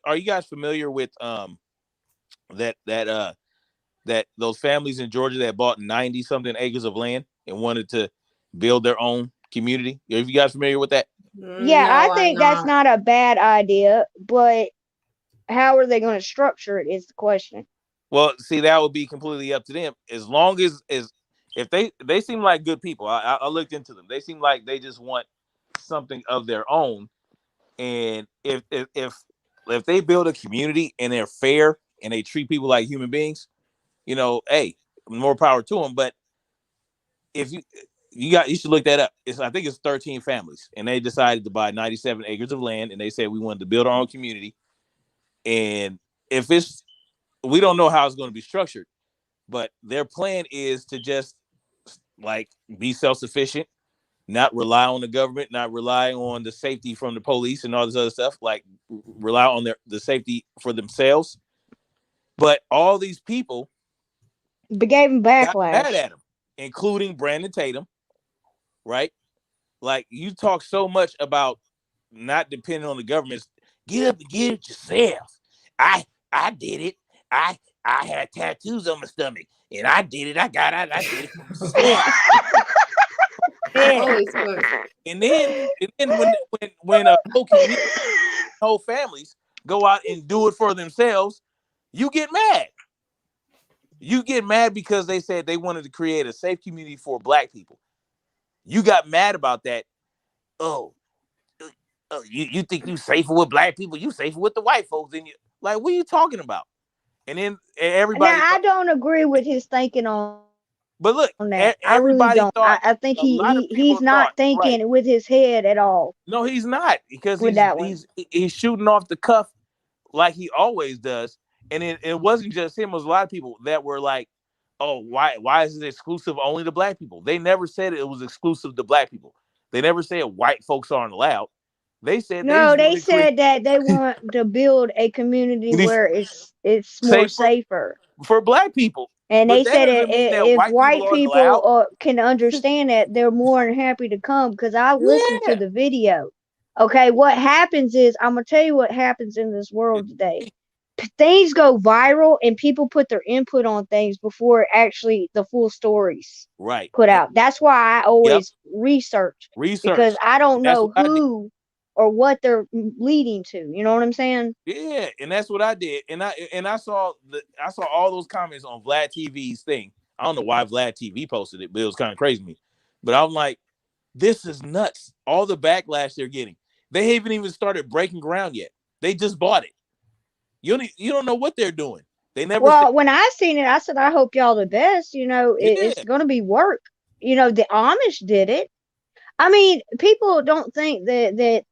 Are you guys familiar with that those families in Georgia that bought 90 something acres of land and wanted to build their own community? Are you guys familiar with that? yeah, I No, I'm think that's not. not a bad idea, but how are they going to structure it is the question. Well, see, that would be completely up to them. As long as if they seem like good people. I looked into them. They seem like they just want something of their own. And if they build a community and they're fair and they treat people like human beings, hey, more power to them. But if you should look that up. I think it's 13 families, and they decided to buy 97 acres of land, and they said we wanted to build our own community. And if we don't know how it's going to be structured, but their plan is to just like be self-sufficient, not rely on the government, not rely on the safety from the police and all this other stuff, like rely on the safety for themselves. But all these people But gave him got mad backlash. at him, including Brandon Tatum, right? Like, you talk so much about not depending on the government. Get up and get it yourself. I did it. I had tattoos on my stomach, and I did it. I did it for myself. Holy smokes. And then when whole families go out and do it for themselves, you get mad. You get mad because they said they wanted to create a safe community for Black people. You got mad about that. Oh, you think you safer with Black people? You safer with the white folks than you. Like, what are you talking about? And then Now everybody I thought. don't agree with his thinking on But look, that. I really everybody don't. thought. I think A lot of he's people not thought, right? thinking with his head at all No, he's not, because with that one. he's shooting off the cuff like he always does. And it wasn't just him; it was a lot of people that were like, "Oh, why is it exclusive only to Black people?" They never said it was exclusive to Black people. They never said white folks aren't allowed. They said they No, just want they to create said that they want to build a community where it's more safe safer. for Black people. And But they that said doesn't mean that if white people white aren't allowed. people can understand that, they're more than happy to come. Because I listened to Yeah. the video. Okay, what happens is, I'm gonna tell you what happens in this world today. things go viral and people put their input on things before actually the full stories Right. put out. That's why I Yep. always research, because Research. I don't That's know what I did. who or what they're leading to. You know what I'm saying? Yeah, and that's what I did. And I saw all those comments on Vlad TV's thing. I don't know why Vlad TV posted it, but it was kind of crazy to me. But I'm like, this is nuts. All the backlash they're getting. They haven't even started breaking ground yet. They just bought it. You don't know what they're doing. They never Well, when I seen it, I said, I hope y'all the best. You know, yeah. it's going to be work. You know, the Amish did it. I mean, people don't think that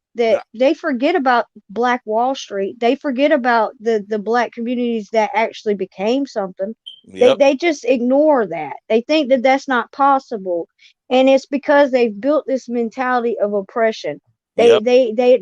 they forget about Black Wall Street. They forget about the Black communities that actually became something. Yep. They just ignore that. They think that that's not possible, and it's because they've built this mentality of oppression. Yep.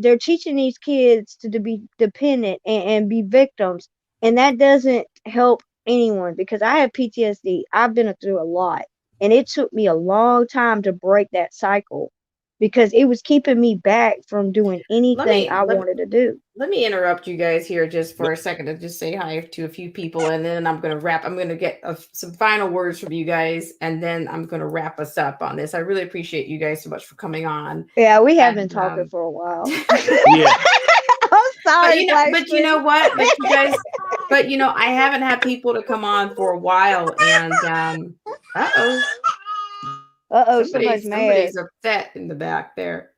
They're teaching these kids to be dependent and be victims, and that doesn't help anyone, because I have PTSD. I've been through a lot. And it took me a long time to break that cycle, because it was keeping me back from doing anything I wanted to do. Let me interrupt you guys here just for a second to just say hi to a few people, and then I'm going to wrap. I'm going to get some final words from you guys, and then I'm going to wrap us up on this. I really appreciate you guys so much for coming on. Yeah, we have been talking for a while. Yeah. I'm sorry, but you know what? But you guys, I haven't had people to come on for a while, and somebody's upset in the back there.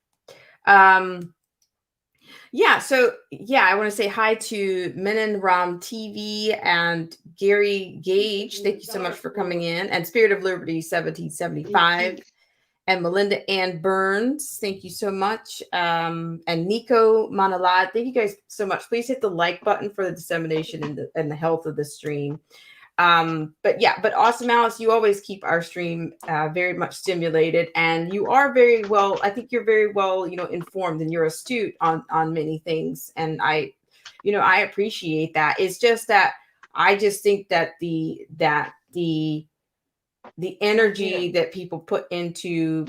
Yeah, so I want to say hi to Menon Ram TV and Gary Gage. Thank you so much for coming in. And Spirit of Liberty 1775 and Melinda Ann Burns. Thank you so much. And Nico Manalad. Thank you guys so much. Please hit the like button for the dissemination and the health of the stream. But Awesome Alice, you always keep our stream very much stimulated, and you are very well, I think you're very well, informed, and you're astute on many things. And I appreciate that. It's just that I just think that the energy that people put into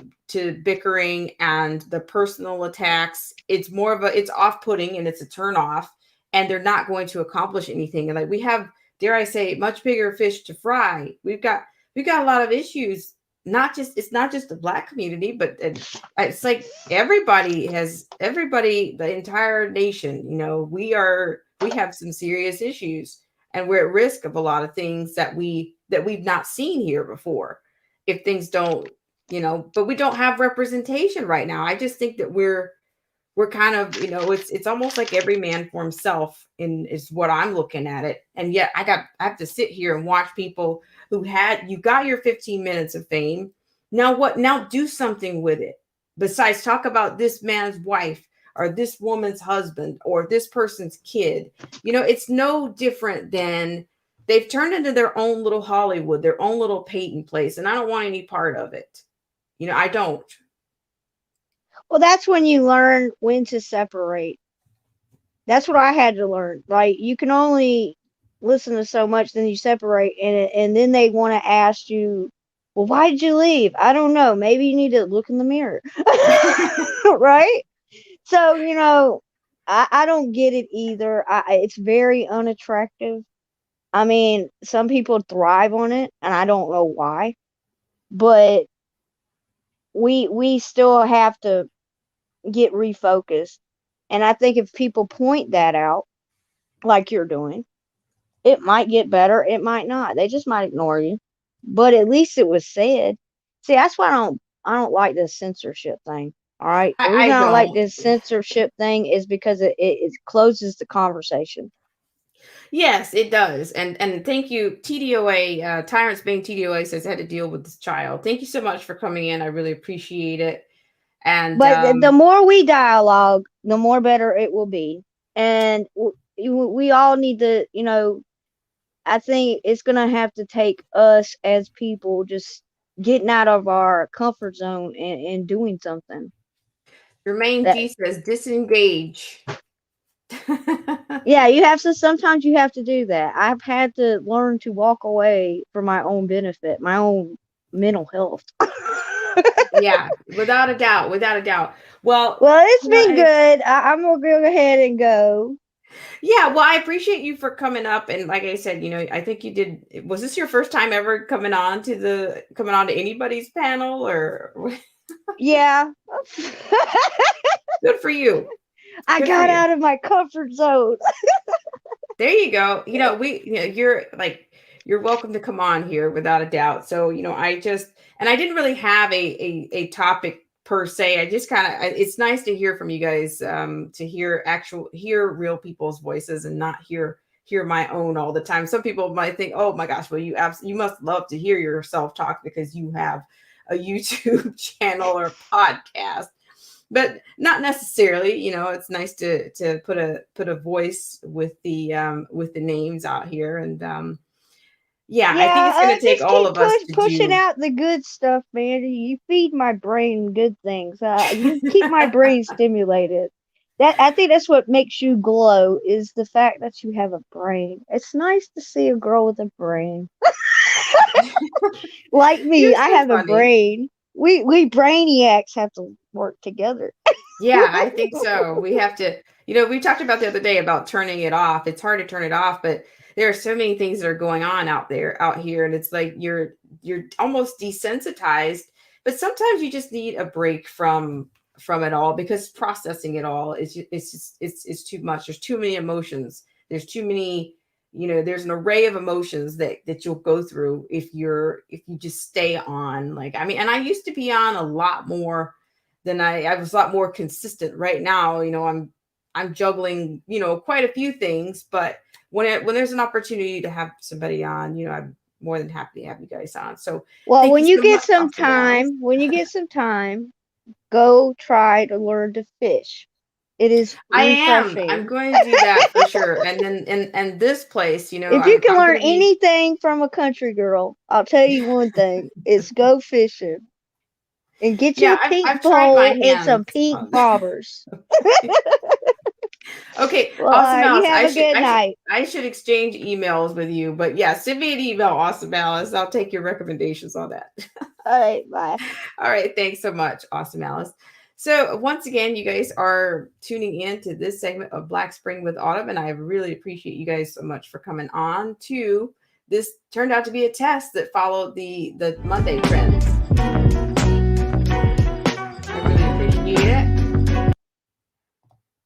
bickering and the personal attacks, it's off-putting, and it's a turn off, and they're not going to accomplish anything. And like, we have, dare I say, much bigger fish to fry. We've got a lot of issues. It's not just the Black community, but it's like everybody, the entire nation. We have some serious issues, and we're at risk of a lot of things that we've not seen here before. If things don't, but we don't have representation right now. I just think that we're kind of, it's almost like every man for himself, is what I'm looking at it. And yet I have to sit here and watch people you got your 15 minutes of fame. Now what? Now do something with it. Besides talk about this man's wife or this woman's husband or this person's kid. It's no different than they've turned into their own little Hollywood, their own little Peyton place. And I don't want any part of it. I don't. Well, that's when you learn when to separate. That's what I had to learn. Like, you can only listen to so much, then you separate, and then they want to ask you, well, why did you leave? I don't know. Maybe you need to look in the mirror. Right? So, I don't get it either. It's very unattractive. I mean, some people thrive on it, and I don't know why. But we still have to get refocused. And I think if people point that out, like you're doing, it might get better. It might not. They just might ignore you. But at least it was said. See, that's why I don't like this censorship thing. All right. The reason I don't like this censorship thing is because it closes the conversation. Yes, it does. And thank you, TDOA. Tyrants Being TDOA says I had to deal with this child. Thank you so much for coming in. I really appreciate it. But the more we dialogue, the more better it will be. And we all need to, I think it's going to have to take us as people just getting out of our comfort zone and doing something. Jermaine G says disengage. Yeah, sometimes you have to do that. I've had to learn to walk away for my own benefit, my own mental health. Yeah, without a doubt. Well, it's been good. I'm gonna go ahead and go. Yeah, well, I appreciate you for coming up, and like I said, I think you did. Was this your first time ever coming on to anybody's panel, or Yeah. good for you? I Good for got you. out of my comfort zone. There you go. You're welcome to come on here without a doubt. So, I didn't really have a topic per se. I just kind of, it's nice to hear from you guys, to hear real people's voices and not hear my own all the time. Some people might think, oh my gosh, well, you must love to hear yourself talk because you have a YouTube channel or podcast, but not necessarily. It's nice to put a voice with the names out here. And yeah, I think it's Yeah, going to take just all keep of us to pushing do. out the good stuff, man. You feed my brain good things. You keep my brain stimulated. I think that's what makes you glow is the fact that you have a brain. It's nice to see a girl with a brain. Like You're me, I so have a funny. brain. We brainiacs have to work together. Yeah, I think so. We have to, we talked about the other day about turning it off. It's hard to turn it off, but there are so many things that are going on out here, and it's like you're almost desensitized. But sometimes you just need a break from it all, because processing it all it's too much. There's too many emotions. There's too many, there's an array of emotions that you'll go through if you just stay on. Like, I mean, and I used to be on a lot more then I was a lot more consistent. Right now, I'm juggling, quite a few things, but when there's an opportunity to have somebody on, I'm more than happy to have you guys on. So Well, thank you when you so get much, some Austin Dallas. time, go try to learn to fish. It is I'm refreshing. going to do that for sure. And then and this place, If you can I'm learn gonna be. anything from a country girl, I'll tell you one thing: it's go fishing and get you Yeah, a pink I've tried my pole and some hands pink on. bobbers. Okay, Well, Austin you Malice, have a good night. I should exchange emails with you, but yeah, send me an email, Austin Malice. I'll take your recommendations on that. All right, bye. All right, thanks so much, Austin Malice. So once again, you guys are tuning in to this segment of Black Spring with Autumn, and I really appreciate you guys so much for coming on to this. Turned out to be a test that followed the Monday trends. I really appreciate it.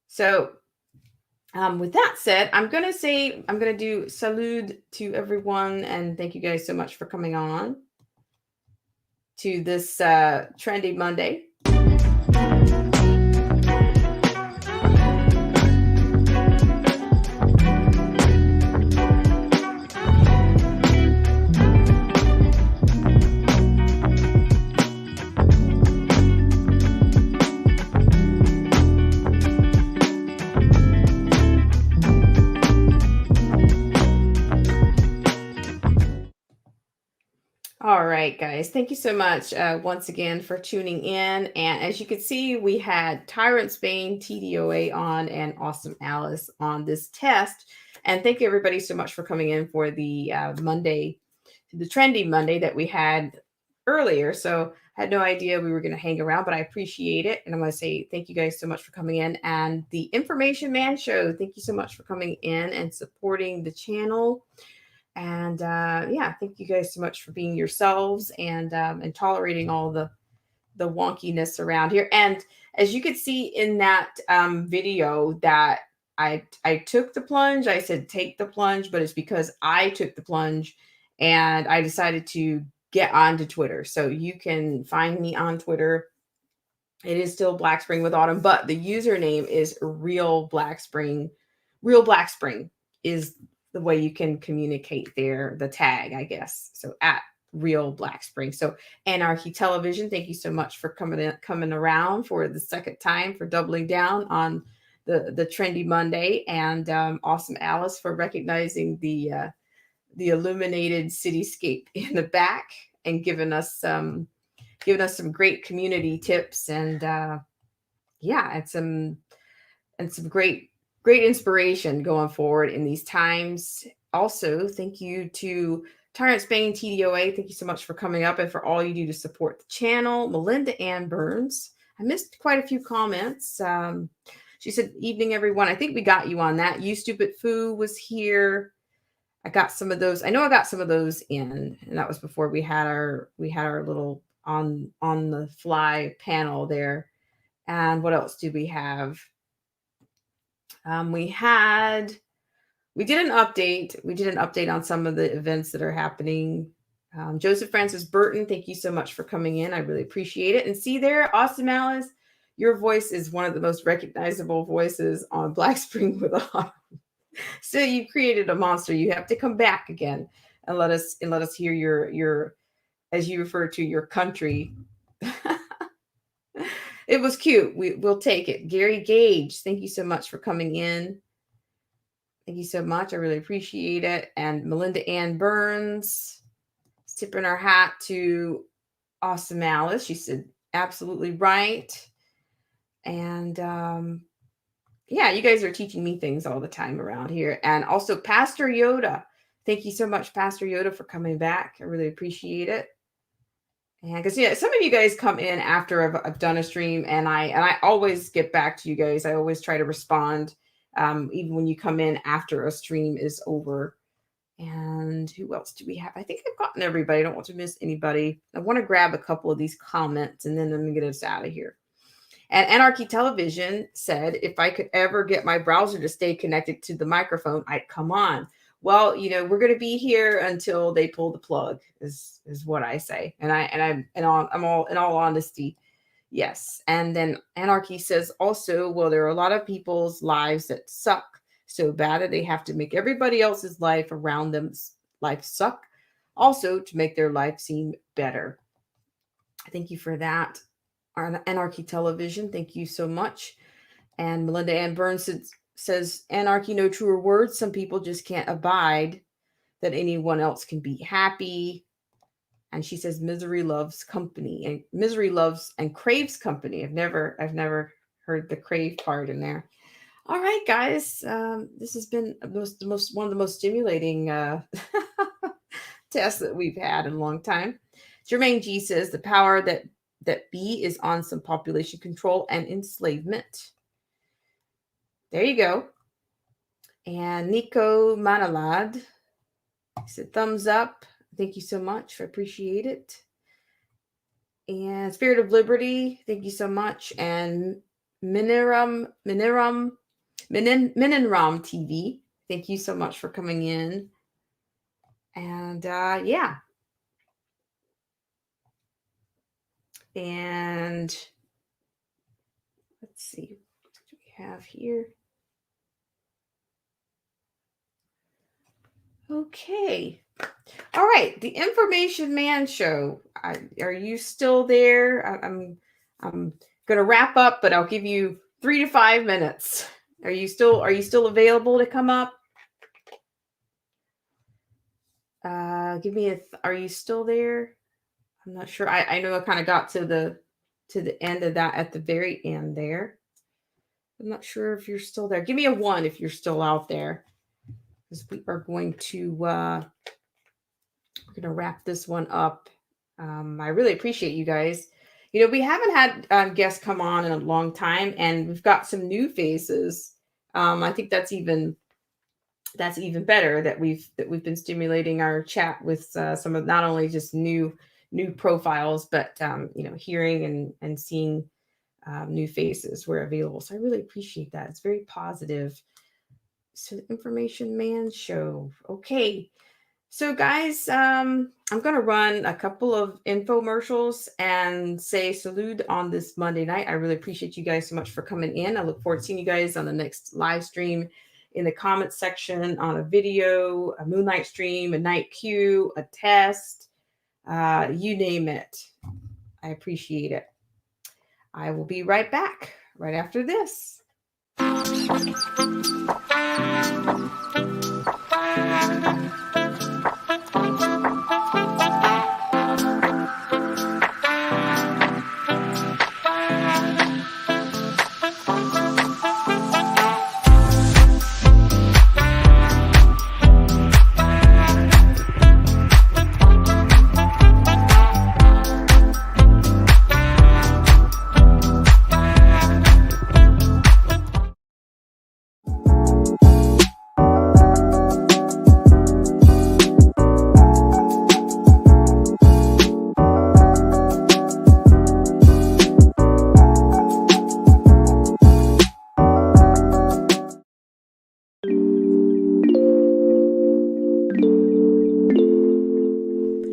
So with that said, I'm going to do salud to everyone and thank you guys so much for coming on to this trendy Monday. All right, guys. Thank you so much once again for tuning in. And as you can see, we had Tyrant Spain, TDOA on, and Awesome Alice on this test. And thank you everybody so much for coming in for the Monday, the trendy Monday that we had earlier. So I had no idea we were going to hang around, but I appreciate it. And I'm going to say thank you guys so much for coming in. And the Information Man Show, thank you so much for coming in and supporting the channel. And yeah, thank you guys so much for being yourselves and tolerating all the wonkiness around here. And as you could see in that video that I took the plunge, I said take the plunge, but it's because I took the plunge and I decided to get onto Twitter. So you can find me on Twitter. It is still Black Spring with Autumn, but the username is Real Black Spring. Real Black Spring is the way you can communicate there, the tag, I guess. So at Real Black Spring. So Anarchy Television, thank you so much for coming around for the second time, for doubling down on the trendy Monday, and Awesome Alice for recognizing the illuminated cityscape in the back and giving us some great community tips and yeah, and some great inspiration going forward in these times. Also, thank you to Tyrant Spain, TDOA. Thank you so much for coming up and for all you do to support the channel. Melinda Ann Burns. I missed quite a few comments. She said, "Evening, everyone." I think we got you on that. You Stupid Foo was here. I got some of those. I know I got some of those in, and that was before we had our little on the fly panel there. And what else do we have? We did an update. We did an update on some of the events that are happening. Joseph Francis Burton, thank you so much for coming in. I really appreciate it. And see there, Austin Alice, your voice is one of the most recognizable voices on Black Spring with a So you created a monster. You have to come back again and let us hear your as you refer to your country. It was cute. We'll take it. Gary Gage, thank you so much for coming in. Thank you so much. I really appreciate it. And Melinda Ann Burns, tipping our hat to Awesome Alice. She said, absolutely right. And yeah, you guys are teaching me things all the time around here. And also Pastor Yoda. Thank you so much, Pastor Yoda, for coming back. I really appreciate it. And because some of you guys come in after I've done a stream, and I always get back to you guys. I always try to respond, even when you come in after a stream is over. And who else do we have? I think I've gotten everybody. I don't want to miss anybody. I want to grab a couple of these comments, and then I'm going to get us out of here. And Anarchy Television said, if I could ever get my browser to stay connected to the microphone, I'd come on. Well, we're going to be here until they pull the plug, is what I say. And I'm in all honesty, yes. And then Anarchy says also, well, there are a lot of people's lives that suck so bad that they have to make everybody else's life around them life suck, also to make their life seem better. Thank you for that. Anarchy Television, thank you so much. And Melinda Ann Burns says, anarchy, no truer words. Some people just can't abide that anyone else can be happy. And she says, misery loves company, and misery loves and craves company. I've never heard the crave part in there. All right, guys, this has been one of the most stimulating tests that we've had in a long time. Jermaine G says the power that be is on some population control and enslavement. There you go. And Nico Manalad said thumbs up. Thank you so much. I appreciate it. And Spirit of Liberty, thank you so much. And Miniram TV, thank you so much for coming in. And yeah. And let's see what do we have here. Okay. All right. The Information Man Show. Are you still there? I'm going to wrap up, but I'll give you 3 to 5 minutes. Are you still available to come up? Are you still there? I'm not sure. I know I kind of got to the end of that at the very end there. I'm not sure if you're still there. Give me a 1 if you're still out there, because we are going to wrap this one up. I really appreciate you guys. We haven't had guests come on in a long time, and we've got some new faces. I think that's even better that we've been stimulating our chat with some of not only just new profiles, but hearing and seeing new faces where available. So I really appreciate that. It's very positive. So the Information Man Show. Okay. So guys, I'm going to run a couple of infomercials and say salute on this Monday night. I really appreciate you guys so much for coming in. I look forward to seeing you guys on the next live stream, in the comments section, on a video, a Moonlight stream, a night Q, a test, you name it. I appreciate it. I will be right back right after this.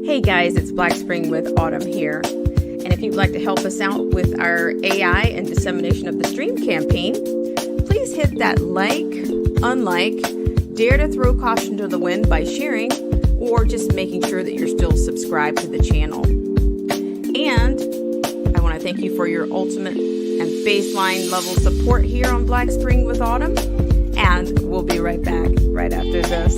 Hey guys, it's Black Spring with Autumn here. And if you'd like to help us out with our AI and dissemination of the stream campaign, please hit that like, unlike, dare to throw caution to the wind by sharing, or just making sure that you're still subscribed to the channel. And I want to thank you for your ultimate and baseline level support here on Black Spring with Autumn. And we'll be right back right after this.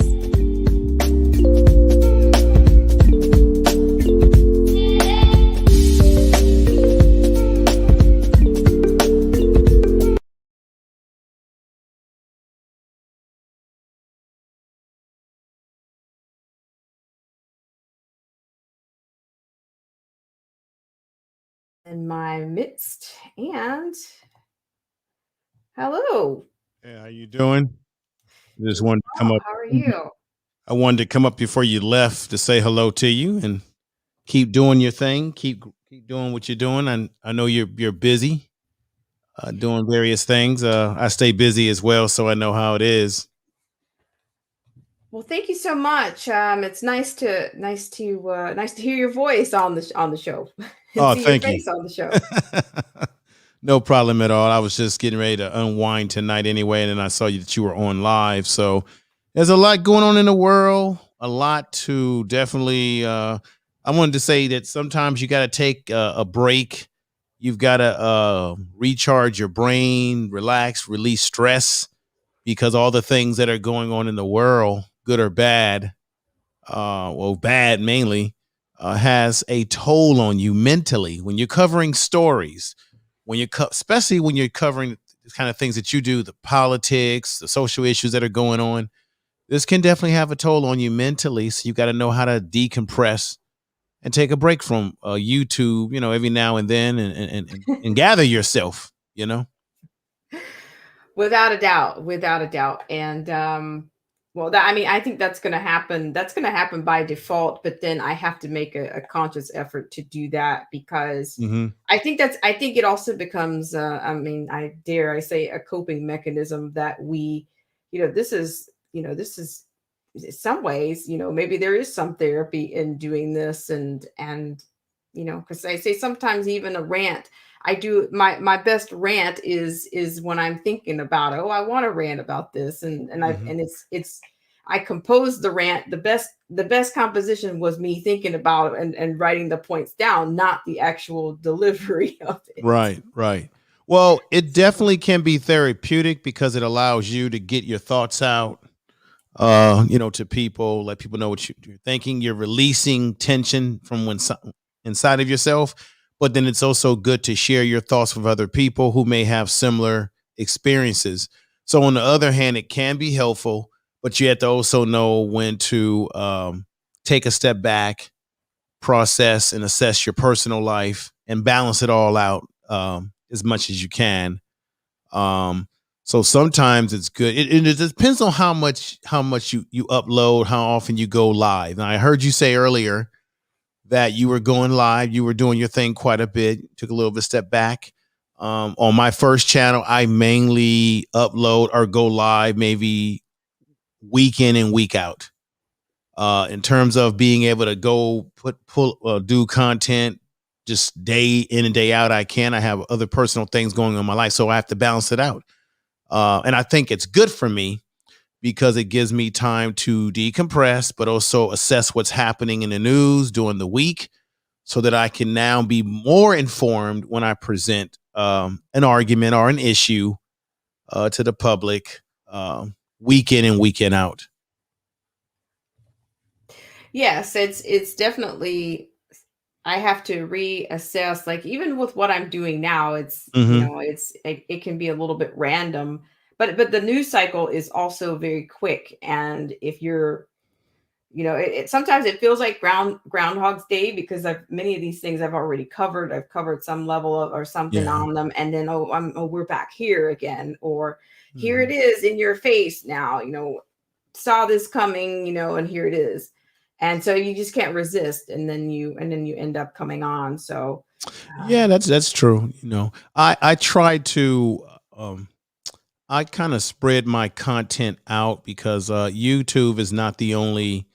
In my midst, and hello. Hey, how you doing? Just wanted to come up. How are you? I wanted to come up before you left to say hello to you and keep doing your thing. Keep doing what you're doing. And I know you're busy doing various things. I stay busy as well, so I know how it is. Well, thank you so much. It's nice to hear your voice on the show. And Oh, see thank your you. face on the show. No problem at all. I was just getting ready to unwind tonight anyway, and then I saw that you were on live. So there's a lot going on in the world, a lot to definitely. I wanted to say that sometimes you got to take a break. You've got to recharge your brain, relax, release stress, because all the things that are going on in the world, good or bad, well, bad mainly, has a toll on you mentally when you're covering stories, when especially when you're covering the kind of things that you do, the politics, the social issues that are going on. This can definitely have a toll on you mentally. So you got to know how to decompress and take a break from YouTube, every now and then, and gather yourself, Without a doubt. And well, I think that's going to happen. That's going to happen by default, but then I have to make a conscious effort to do that, because I think it also becomes, I dare I say, a coping mechanism that we, this is in some ways, maybe there is some therapy in doing this, and because I say sometimes even a rant, I do my best rant is when I'm thinking about, oh, I want to rant about this, and I composed the rant. The best composition was me thinking about it and writing the points down, not the actual delivery of it. Right. Well, it definitely can be therapeutic because it allows you to get your thoughts out, to people, let people know what you're thinking. You're releasing tension from inside of yourself, but then it's also good to share your thoughts with other people who may have similar experiences. So on the other hand, it can be helpful, but you have to also know when to take a step back, process and assess your personal life, and balance it all out as much as you can. So sometimes it's good. It depends on how much you upload, how often you go live. And I heard you say earlier that you were going live, you were doing your thing quite a bit, took a little bit of step back. On my first channel, I mainly upload or go live maybe week in and week out. In terms of being able to go do content just day in and day out, I have other personal things going on in my life, so I have to balance it out. And I think it's good for me because it gives me time to decompress, but also assess what's happening in the news during the week so that I can now be more informed when I present an argument or an issue to the public week in and weekend out. Yes, it's definitely, I have to reassess, like even with what I'm doing now, it's it can be a little bit random, but the news cycle is also very quick. And if you're, sometimes it feels like Groundhog's Day, because many of these things I've already covered. I've covered some level of or something on them, and then we're back here again, or here it is in your face now. Saw this coming, and here it is. And so you just can't resist, and then you end up coming on. So yeah, that's true. I try to I kind of spread my content out because YouTube is not the only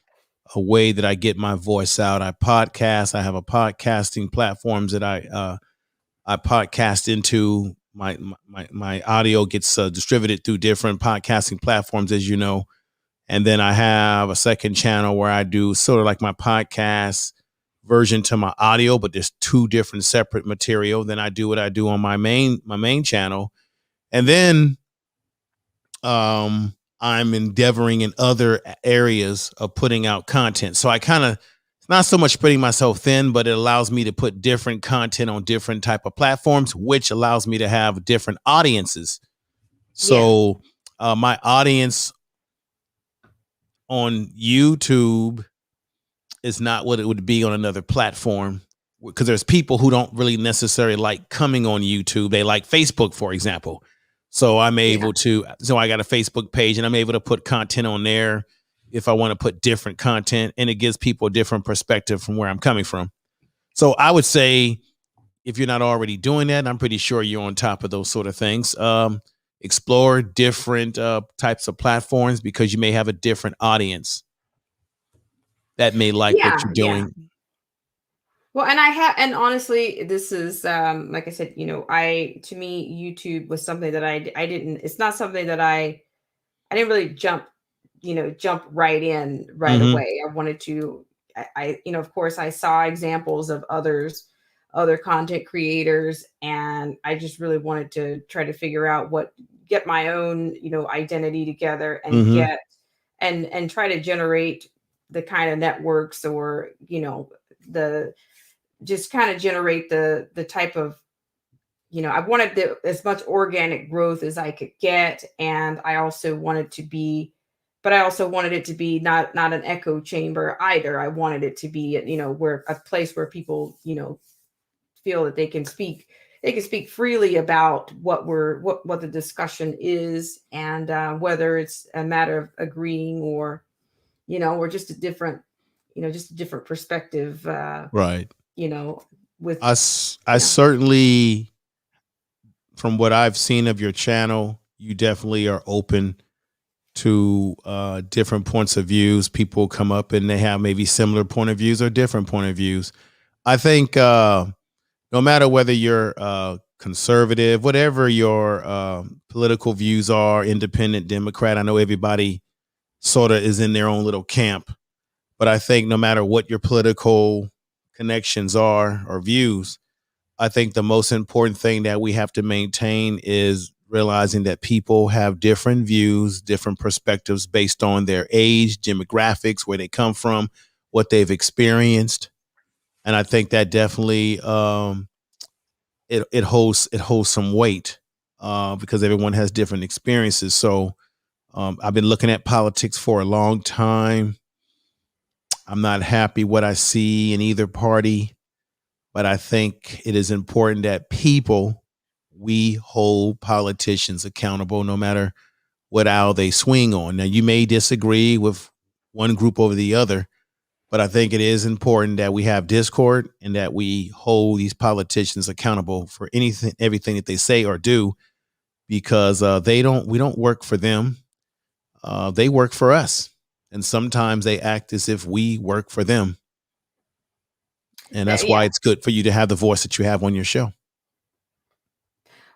a way that I get my voice out. I podcast. I have a podcasting platforms that I podcast into. My audio gets distributed through different podcasting platforms, as you know. And then I have a second channel where I do sort of like my podcast version to my audio, but there's two different separate material. Then I do what I do on my main channel. And then I'm endeavoring in other areas of putting out content. So I kind of, it's not so much spreading myself thin, but it allows me to put different content on different type of platforms, which allows me to have different audiences. So my audience on YouTube is not what it would be on another platform, because there's people who don't really necessarily like coming on YouTube. They like Facebook, for example. So I'm able to, so I got a Facebook page and I'm able to put content on there if I want to put different content, and it gives people a different perspective from where I'm coming from. So I would say, if you're not already doing that, I'm pretty sure you're on top of those sort of things. Explore different types of platforms, because you may have a different audience that may like what you're doing. Well, and honestly, this is, like I said, you know, to me, YouTube was something that I didn't, it's not something that I didn't really jump right in right away. I wanted to, you know, of course I saw examples of other content creators, and I just really wanted to try to figure out get my own, you know, identity together and and try to generate the kind of networks, or, you know, just kind of generate the type of, you know, I wanted as much organic growth as I could get. And I also wanted it to be not an echo chamber either. I wanted it to be, you know, a place where people, you know, feel that they can speak freely about what the discussion is, and whether it's a matter of agreeing, or, you know, or just a different perspective, Right. you know, with us. I certainly, from what I've seen of your channel, you definitely are open to different points of views. People come up and they have maybe similar point of views or different point of views. I think no matter whether you're conservative, whatever your political views are, independent, Democrat, I know everybody sort of is in their own little camp, but I think no matter what your political connections are or views, I think the most important thing that we have to maintain is realizing that people have different views, different perspectives based on their age, demographics, where they come from, what they've experienced. And I think that definitely it holds some weight because everyone has different experiences. So I've been looking at politics for a long time. I'm not happy what I see in either party, but I think it is important that we hold politicians accountable no matter what aisle they swing on. Now, you may disagree with one group over the other, but I think it is important that we have discord and that we hold these politicians accountable for everything that they say or do, because we don't work for them. They work for us. And sometimes they act as if we work for them. And that's why it's good for you to have the voice that you have on your show.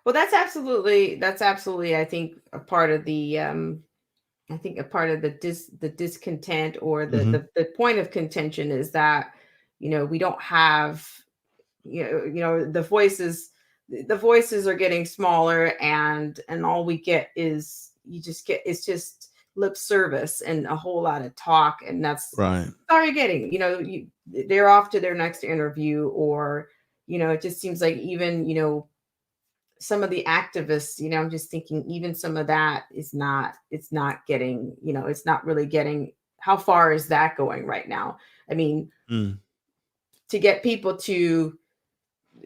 Well, that's absolutely, I think, a part of the, the discontent, or the point of contention is that, you know, we don't have, you know, the voices are getting smaller, and all we get is, it's just lip service and a whole lot of talk. And that's right. All you're getting, you know, they're off to their next interview, or, you know, it just seems like, even, you know, some of the activists, you know, I'm just thinking even some of that it's not getting, you know, it's not really getting, how far is that going right now? I mean, to get people to,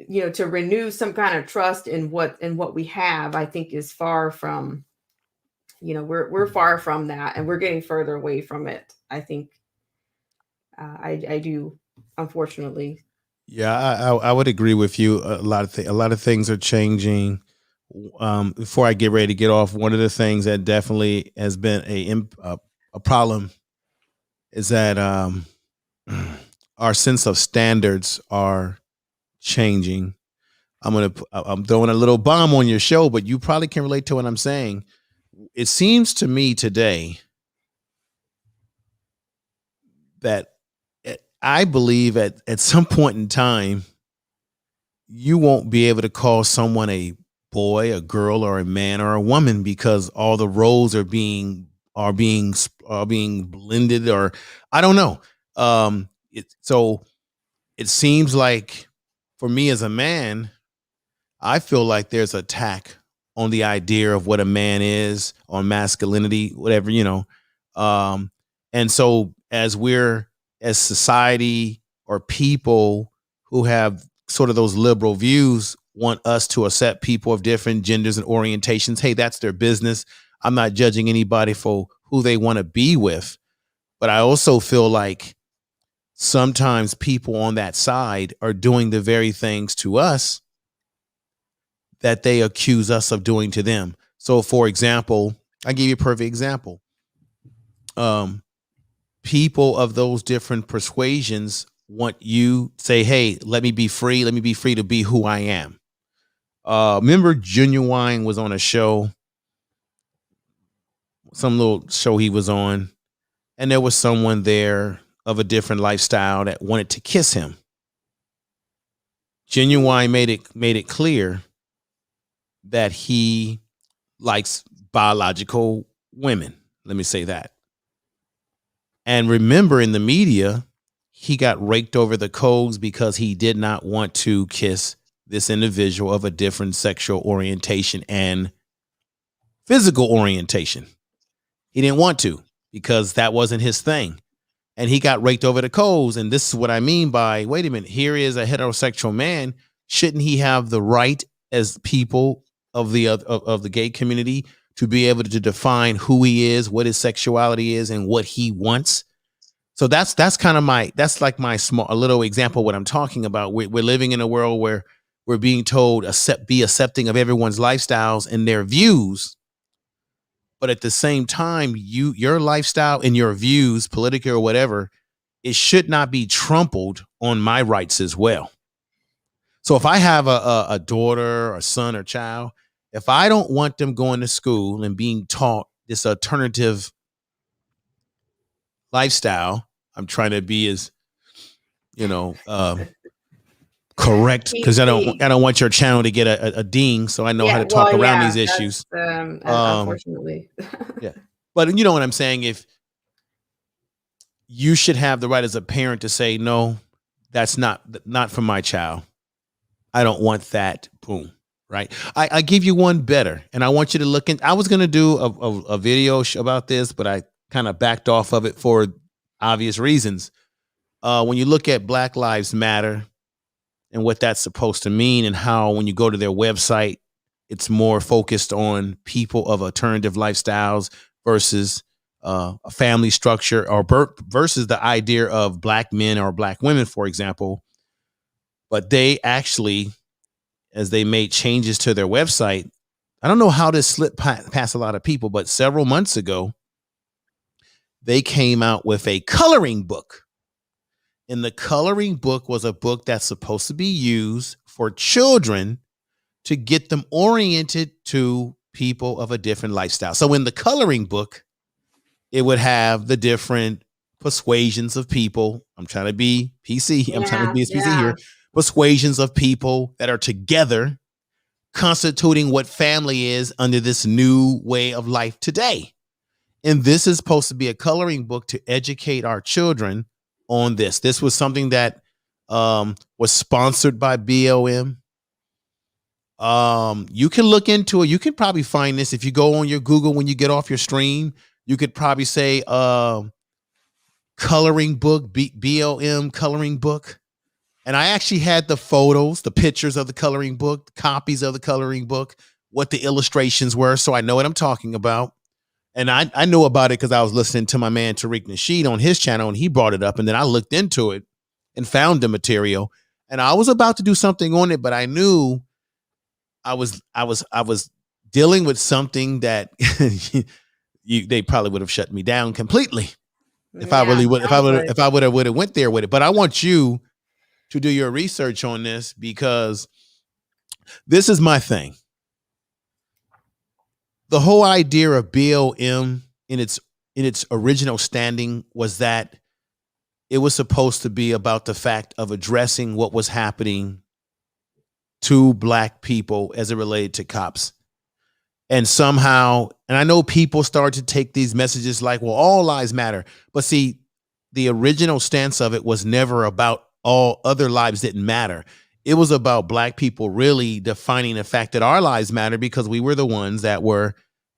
you know, to renew some kind of trust in what we have, I think is far from, you know, we're far from that, and we're getting further away from it. I think I do, unfortunately. Yeah, I would agree with you. A lot of things are changing. Before I get ready to get off, one of the things that definitely has been a problem is that our sense of standards are changing. I'm throwing a little bomb on your show, but you probably can relate to what I'm saying. It seems to me today that I believe at some point in time, you won't be able to call someone a boy, a girl, or a man or a woman because all the roles are being blended, or I don't know. So it seems like for me as a man, I feel like there's an attack on the idea of what a man is, on masculinity, whatever, and so as society or people who have sort of those liberal views want us to accept people of different genders and orientations. Hey, that's their business. I'm not judging anybody for who they want to be with. But I also feel like sometimes people on that side are doing the very things to us that they accuse us of doing to them. So, for example, I give you a perfect example. People of those different persuasions want you say, hey, let me be free to be who I am. Remember Genuine was on a show, some little show he was on, and there was someone there of a different lifestyle that wanted to kiss him. Genuine made it clear that he likes biological women. Let me say that. And remember, in the media, he got raked over the coals because he did not want to kiss this individual of a different sexual orientation and physical orientation. He didn't want to because that wasn't his thing. And he got raked over the coals. And this is what I mean by, wait a minute, here is a heterosexual man. Shouldn't he have the right as people of the gay community to be able to define who he is, what his sexuality is, and what he wants? So that's kind of like my small, a little example of what I'm talking about. We're living in a world where we're being told be accepting of everyone's lifestyles and their views. But at the same time, your lifestyle and your views, political or whatever, it should not be trampled on my rights as well. So if I have a daughter or son or child, if I don't want them going to school and being taught this alternative lifestyle, I'm trying to be as, correct, because I don't want your channel to get a ding, so I know how to talk around these issues. Unfortunately. Yeah, but you know what I'm saying. If you should have the right as a parent to say, no, that's not for my child. I don't want that. Boom. Right. I give you one better, and I want you to look in. I was going to do a video about this, but I kind of backed off of it for obvious reasons. When you look at Black Lives Matter and what that's supposed to mean, and how when you go to their website, it's more focused on people of alternative lifestyles versus a family structure, or versus the idea of Black men or Black women, for example. But they actually, as they made changes to their website, I don't know how this slipped past a lot of people, but several months ago, they came out with a coloring book. And the coloring book was a book that's supposed to be used for children to get them oriented to people of a different lifestyle. So in the coloring book, it would have the different persuasions of people. I'm trying to be PC. I'm trying to be as PC here. Persuasions of people that are together constituting what family is under this new way of life today. And this is supposed to be a coloring book to educate our children on this. This was something that was sponsored by BLM. You can look into it. You can probably find this if you go on your Google when you get off your stream. You could probably say coloring book, BLM coloring book. And I actually had the photos, the pictures of the coloring book, copies of the coloring book, what the illustrations were. So I know what I'm talking about. And I knew about it because I was listening to my man Tariq Nasheed on his channel, and he brought it up. And then I looked into it and found the material. And I was about to do something on it, but I knew I was dealing with something that they probably would have shut me down completely. if I Yeah, really would, sounds like if I would have went there with it. But I want you to do your research on this, because this is my thing. The whole idea of BLM in its original standing was that it was supposed to be about the fact of addressing what was happening to Black people as it related to cops. And somehow, and I know people start to take these messages like, well, all lives matter. But see, the original stance of it was never about all other lives didn't matter. It was about Black people really defining the fact that our lives matter because we were the ones that were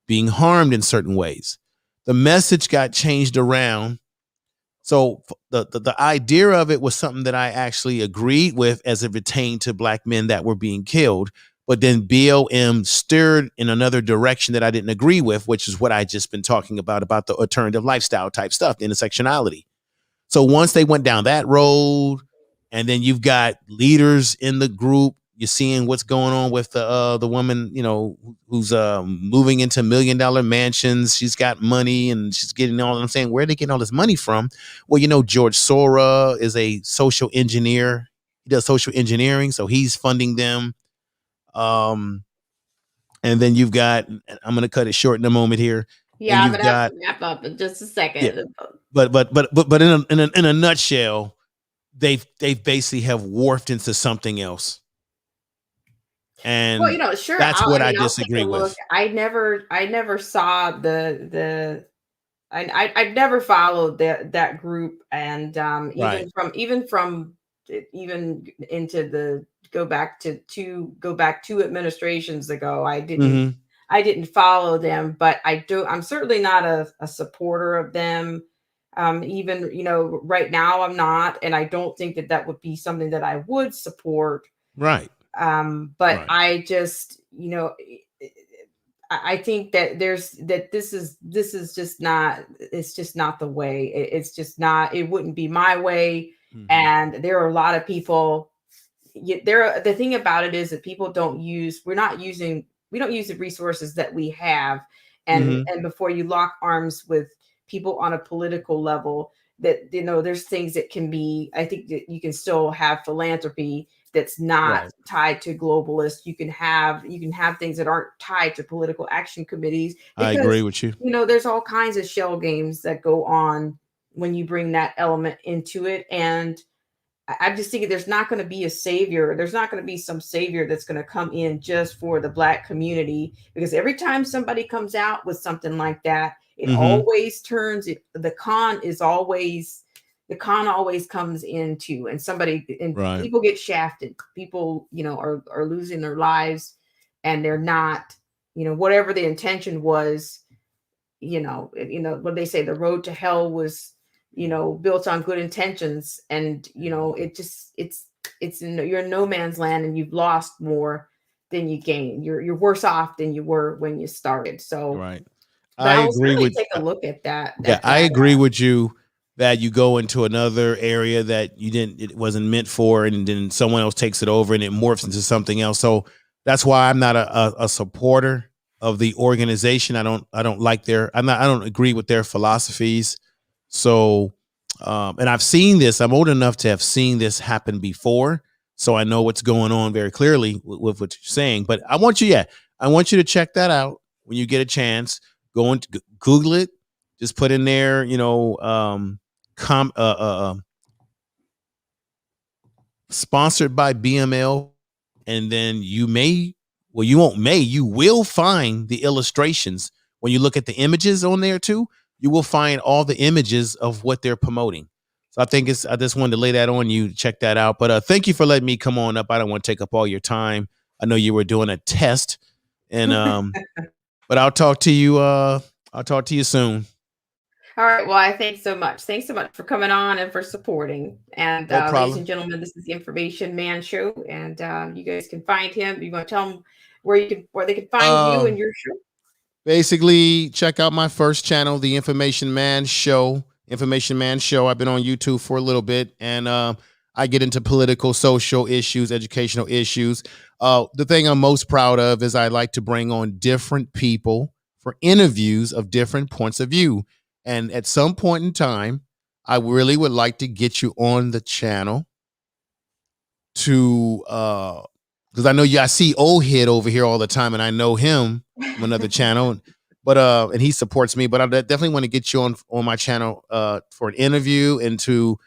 being harmed in certain ways. The message got changed around. So the idea of it was something that I actually agreed with as it pertained to Black men that were being killed. But then BLM steered in another direction that I didn't agree with, which is what I just been talking about the alternative lifestyle type stuff, the intersectionality. So once they went down that road, and then you've got leaders in the group, you're seeing what's going on with the woman, who's moving into $1 million mansions. She's got money and she's getting all. I'm saying, where are they getting all this money from? Well, George Soros is a social engineer. He does social engineering, so he's funding them. And then you've got, I'm going to cut it short in a moment here. yeah, I'm you've gonna have got, to wrap up in just a second. Yeah. but in a nutshell, they've basically have morphed into something else. And Well, sure. that's what I I'll take a disagree look. with. I never saw I never followed that group, and Right. even into the go back two administrations ago, I didn't follow them, but I'm certainly not a supporter of them. Even right now I'm not, and I don't think that would be something that I would support. Right. But Right. I just, I think that this is just not, it's just not the way. It's just not, it wouldn't be my way. Mhm. And there are a lot of people, the thing about it is that people we don't use the resources that we have. And before you lock arms with people on a political level, that, there's things that can be, I think that you can still have philanthropy that's not Right. tied to globalists. You can have things that aren't tied to political action committees. I agree with you. There's all kinds of shell games that go on when you bring that element into it. And I'm just thinking there's not going to be a savior. There's not going to be some savior that's going to come in just for the Black community, because every time somebody comes out with something like that, it always turns it. The con always comes into, and Right. people get shafted. People, are losing their lives, and they're not, whatever the intention was, what they say, the road to hell was, built on good intentions. And, you're in no man's land, and you've lost more than you gained. You're worse off than you were when you started. So, Right. but I I will agree certainly with take a look at that. Yeah, I agree with you that you go into another area that it wasn't meant for, and then someone else takes it over and it morphs into something else. So that's why I'm not a supporter of the organization. I don't like I don't agree with their philosophies. So, and I've seen this. I'm old enough to have seen this happen before, so I know what's going on very clearly with what you're saying. But I want you to check that out when you get a chance. Go and Google it. Just put in there, sponsored by BML, and then you will find the illustrations. When you look at the images on there too, you will find all the images of what they're promoting. So I just wanted to lay that on you, check that out. But thank you for letting me come on up. I don't want to take up all your time. I know you were doing a test, and but I'll talk to you soon. All right. Well, I thanks so much. Thanks so much for coming on and for supporting. And No ladies problem. and gentlemen, this is the Information Man Show, and you guys can find him. You want to tell them where they can find you and your show? Basically, check out my first channel, the Information Man Show. Information Man Show. I've been on YouTube for a little bit, and I get into political, social issues, educational issues. The thing I'm most proud of is I like to bring on different people for interviews of different points of view. And at some point in time, I really would like to get you on the channel to because I know I see old head over here all the time, and I know him from another channel, but and he supports me. But I definitely want to get you on my channel for an interview and to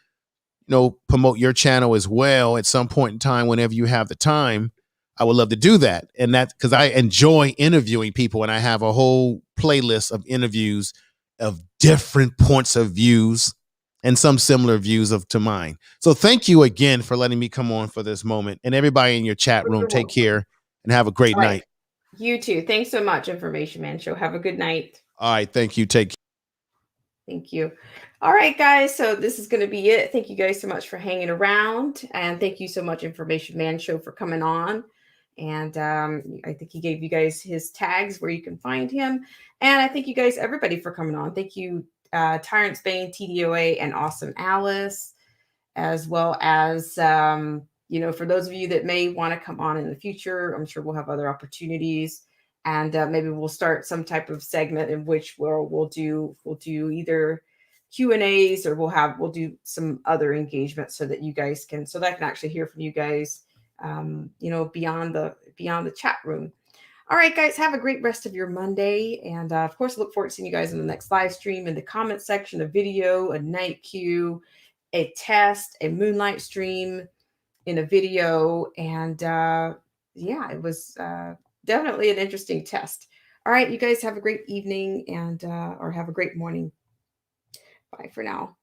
promote your channel as well at some point in time whenever you have the time. I would love to do that, and that's because I enjoy interviewing people, and I have a whole playlist of interviews of different points of views and some similar views to mine. So thank you again for letting me come on for this moment. And everybody in your chat room, take care and have a great night. You too. Thanks so much, Information Man Show. Have a good night. All right. Thank you. Take care. Thank you. All right, guys. So this is going to be it. Thank you guys so much for hanging around. And thank you so much, Information Man Show, for coming on. And I think he gave you guys his tags where you can find him. And I thank you guys, everybody, for coming on. Thank you, Tyrant Spain, TDOA, and Awesome Alice, as well as, for those of you that may want to come on in the future. I'm sure we'll have other opportunities. And maybe we'll start some type of segment in which we'll do either Q&As or we'll do some other engagement so that I can actually hear from you guys, beyond the chat room. All right, guys, have a great rest of your Monday. And of course, look forward to seeing you guys in the next live stream, in the comment section, a video, a night queue, a test, a moonlight stream in a video. And it was definitely an interesting test. All right, you guys have a great evening or have a great morning. Bye for now.